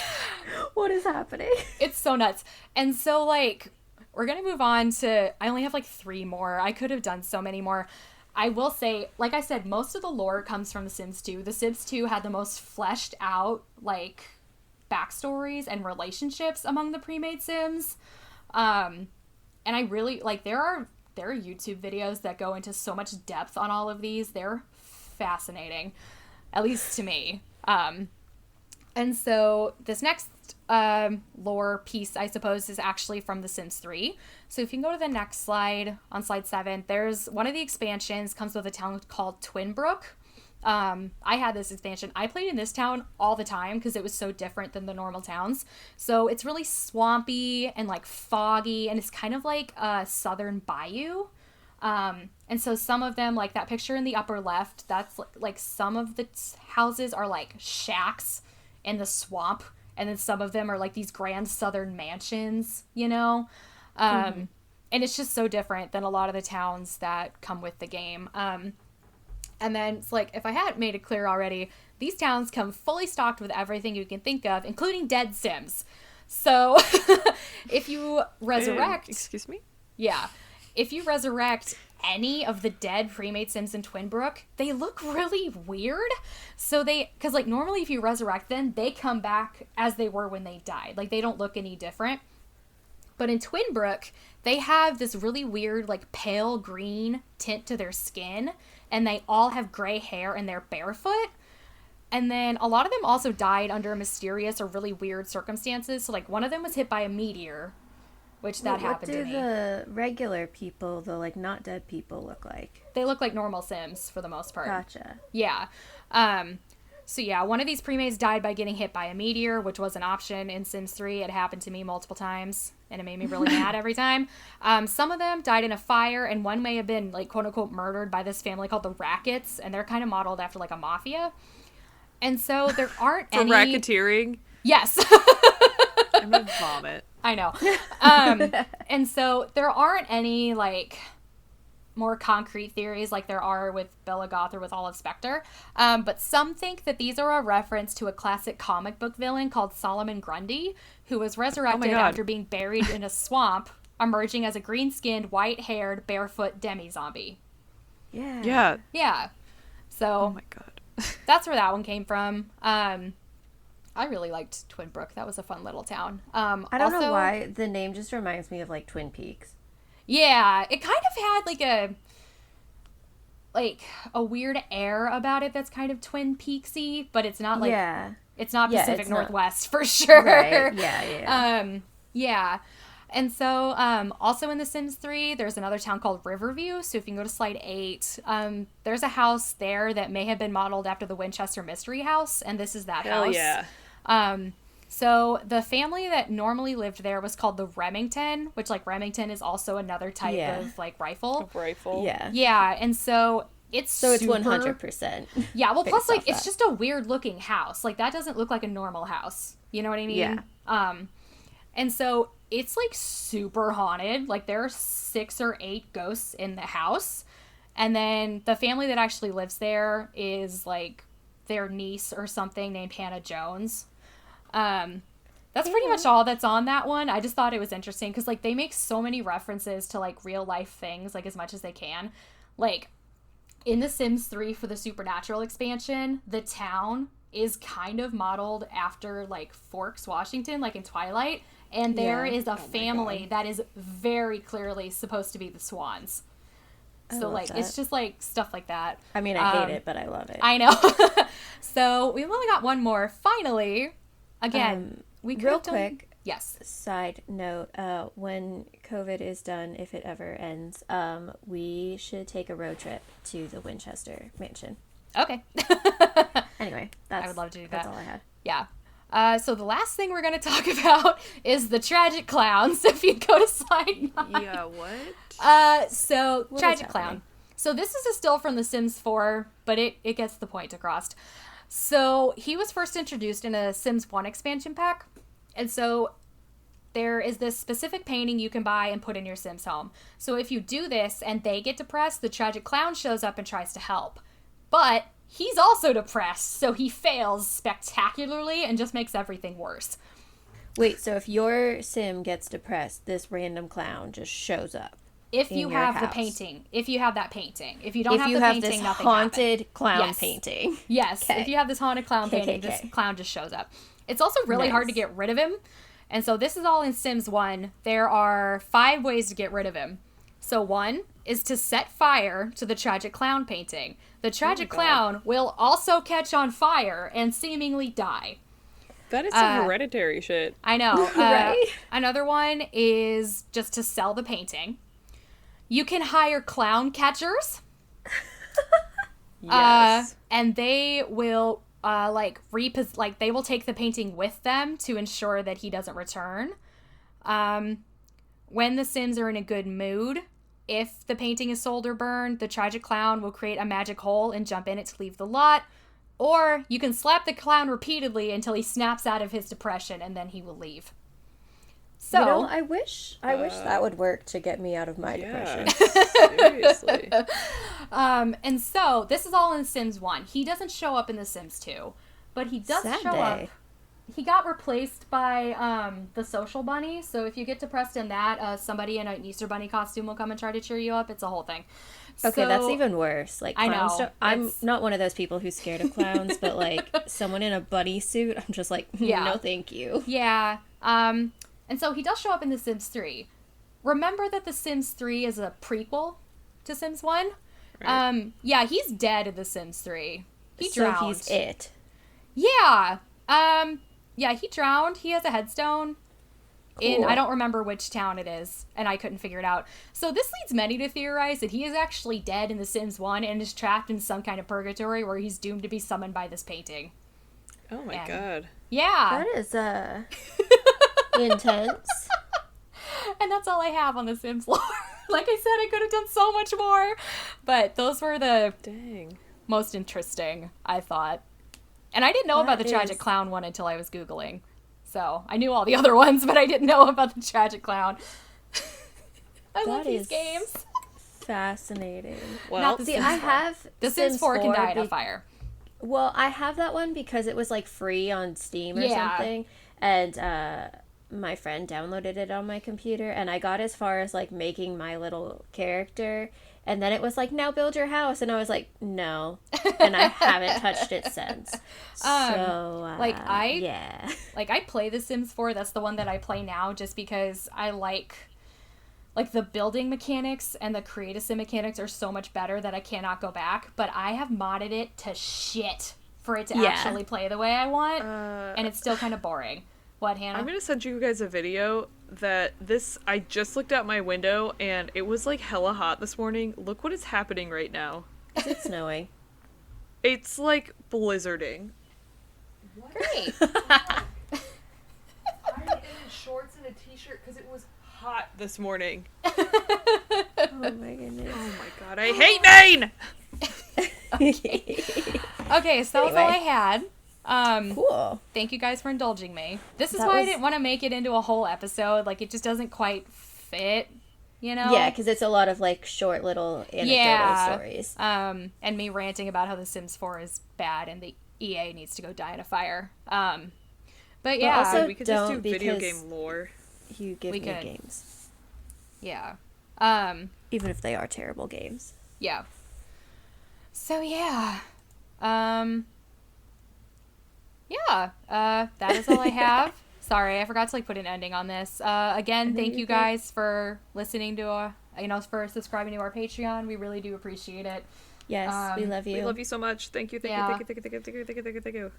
What is happening? It's so nuts. And so, like, we're going to move on to, I only have like 3 more. I could have done so many more. I will say, like I said, most of the lore comes from The Sims 2. The Sims 2 had the most fleshed out, like, backstories and relationships among the pre-made Sims. And I really, like, there are YouTube videos that go into so much depth on all of these. They're fascinating, at least to me. And so this next lore piece, I suppose, is actually from The Sims 3. So if you can go to the next slide, on slide 7, there's one of the expansions comes with a town called Twinbrook. I had this expansion. I played in this town all the time because it was so different than the normal towns. So it's really swampy and like foggy, and it's kind of like a southern bayou. And so some of them, like that picture in the upper left, that's like some of the houses are like shacks in the swamp, and then some of them are like these grand southern mansions, you know? And it's just so different than a lot of the towns that come with the game. And then it's like, if I hadn't made it clear already, these towns come fully stocked with everything you can think of, including dead Sims. So if you resurrect... Excuse me? Yeah. If you resurrect any of the dead pre-made Sims in Twinbrook, they look really weird. So because like normally if you resurrect them, they come back as they were when they died. Like they don't look any different. But in Twinbrook, they have this really weird like pale green tint to their skin, and they all have gray hair and they're barefoot. And then a lot of them also died under mysterious or really weird circumstances. So like one of them was hit by a meteor, which that happened to me. What do the regular people, the like not dead people, look like? They look like normal Sims for the most part. Gotcha. Yeah. So yeah, one of these pre-mades died by getting hit by a meteor, which was an option in Sims 3. It happened to me multiple times, and it made me really mad every time. Some of them died in a fire, and one may have been like quote unquote murdered by this family called the Rackets, and they're kind of modeled after like a mafia. And so there aren't For any racketeering? Yes. I'm gonna vomit. I know. And so there aren't any like more concrete theories like there are with Bella Goth or with Olive Spectre. But some think that these are a reference to a classic comic book villain called Solomon Grundy, who was resurrected after being buried in a swamp, emerging as a green-skinned, white-haired, barefoot demi-zombie. Yeah. Yeah. Yeah. So Oh my god. that's where that one came from. I really liked Twinbrook. That was a fun little town. I don't know why the name just reminds me of like Twin Peaks. Yeah, it kind of had like a weird air about it that's kind of Twin Peaksy, but it's not like it's not Pacific Northwest for sure. Right. Yeah. Yeah. And so also in The Sims 3, there's another town called Riverview. So if you can go to slide 8, there's a house there that may have been modeled after the Winchester Mystery House, and this is that house. Yeah. So the family that normally lived there was called the Remington, which like Remington is also another type of like rifle. Rifle. Yeah. Yeah, and so it's 100%. Yeah, well, plus like it's that. just a weird looking house. Like that doesn't look like a normal house. You know what I mean? Yeah. And so it's like super haunted. Like there are 6 or 8 ghosts in the house, and then the family that actually lives there is like their niece or something named Hannah Jones. That's pretty much all that's on that one. I just thought it was interesting because like they make so many references to like real life things, like as much as they can. Like in The Sims 3 for the Supernatural expansion, the town is kind of modeled after like Forks, Washington, like in Twilight, and there is a family that is very clearly supposed to be the Swans. So like that. it's just like stuff like that. I mean, I hate it, but I love it. I know. So we've only got one more. Finally, again, we could real have done... quick. Yes. Side note: when COVID is done, if it ever ends, we should take a road trip to the Winchester Mansion. Okay. Anyway, I would love to do That's that. all I had. Yeah. So the last thing we're going to talk about is the tragic clown. So if you go to slide 9. Yeah, what? So What tragic is clown. happening? So this is a still from The Sims 4, but it gets the point across. So he was first introduced in a Sims 1 expansion pack. And so there is this specific painting you can buy and put in your Sims home. So if you do this and they get depressed, the tragic clown shows up and tries to help. But he's also depressed, so he fails spectacularly and just makes everything worse. Wait, so if your sim gets depressed, this random clown just shows up. If in you your have the house. painting. If you have that painting. If you don't If have you the have painting, this nothing haunted happens. clown Yes. painting. Yes. Okay. If you have this haunted clown Okay, painting, okay, this okay. clown just shows up. It's also really hard to Nice. get rid of him. And so this is all in Sims 1. There are 5 ways to get rid of him. So 1 is to set fire to the tragic clown painting. The tragic God. clown will also catch on fire and seemingly die. That is some hereditary shit. I know. Right? Another one is just to sell the painting. You can hire clown catchers. Yes. And they will they will take the painting with them to ensure that he doesn't return. When the Sims are in a good mood, if the painting is sold or burned, the tragic clown will create a magic hole and jump in it to leave the lot. Or you can slap the clown repeatedly until he snaps out of his depression, and then he will leave. So, You know, I wish that would work to get me out of my Yeah. depression. Seriously. and so this is all in Sims 1. He doesn't show up in The Sims 2, but he does Sad show day. up. He got replaced by the social bunny. So if you get depressed in that, somebody in an Easter bunny costume will come and try to cheer you up. It's a whole thing. Okay, that's So- even worse. Like, I clowns know, I'm it's- not one of those people who's scared of clowns, but like someone in a bunny suit, I'm just like, Yeah. no, thank you. Yeah. And so he does show up in The Sims 3. Remember that The Sims 3 is a prequel to Sims 1? Right. Yeah, he's dead in The Sims 3. He So drowned. he's it. Yeah. Yeah, he drowned. He has a headstone in, Cool. I don't remember which town it is, and I couldn't figure it out. So this leads many to theorize that he is actually dead in The Sims 1 and is trapped in some kind of purgatory where he's doomed to be summoned by this painting. Oh my And- god. Yeah. That is intense. And that's all I have on The Sims lore. Like I said, I could have done so much more. But those were the Dang. most interesting, I thought. And I didn't know about the That tragic is- clown one until I was Googling. So I knew all the other ones, but I didn't know about the tragic clown. I love That these is games. Fascinating. Well, Not the See, Sims I 4. have The Sims 4 can die in a be- fire. Well, I have that one because it was like free on Steam or Yeah. something, and my friend downloaded it on my computer, and I got as far as like making my little character, and then it was like, now build your house, and I was like, no, and I haven't touched it since. So yeah, Like I play The Sims 4. That's the one that I play now, just because I like the building mechanics and the create a sim mechanics are so much better that I cannot go back. But I have modded it to shit for it to Yeah. actually play the way I want, and it's still kind of boring. What, Hannah? I'm gonna send you guys a video I just looked out my window and it was like hella hot this morning. Look what is happening right now. is it snowing? It's like blizzarding. Great. I'm in shorts and a t-shirt because it was hot this morning. Oh my goodness. Oh my god, I hate Maine! Okay, so that was all I Anyway. had. Cool. Thank you guys for indulging me. This is That why I was- didn't want to make it into a whole episode. Like, it just doesn't quite fit, you know? Yeah, because it's a lot of like short little anecdotal Yeah. stories. And me ranting about how The Sims 4 is bad and the EA needs to go die in a fire. But yeah, also- We could just do don't, video because- game lore. You give We me could. games, yeah. even if they are terrible games. Yeah. So yeah. That is all I have. Sorry, I forgot to like put an ending on this. Again, thank you guys for listening to for subscribing to our Patreon. We really do appreciate it. Yes, we love you. We love you so much. Thank you, thank Yeah. you, thank you, thank you, thank you, thank you, thank you, thank you.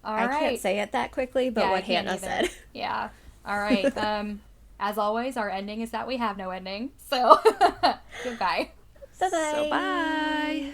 All I right. can't say it that quickly, but Yeah, I what can't Hannah either. said. Yeah. All right. As always, our ending is that we have no ending. So, goodbye. Bye-bye. So bye.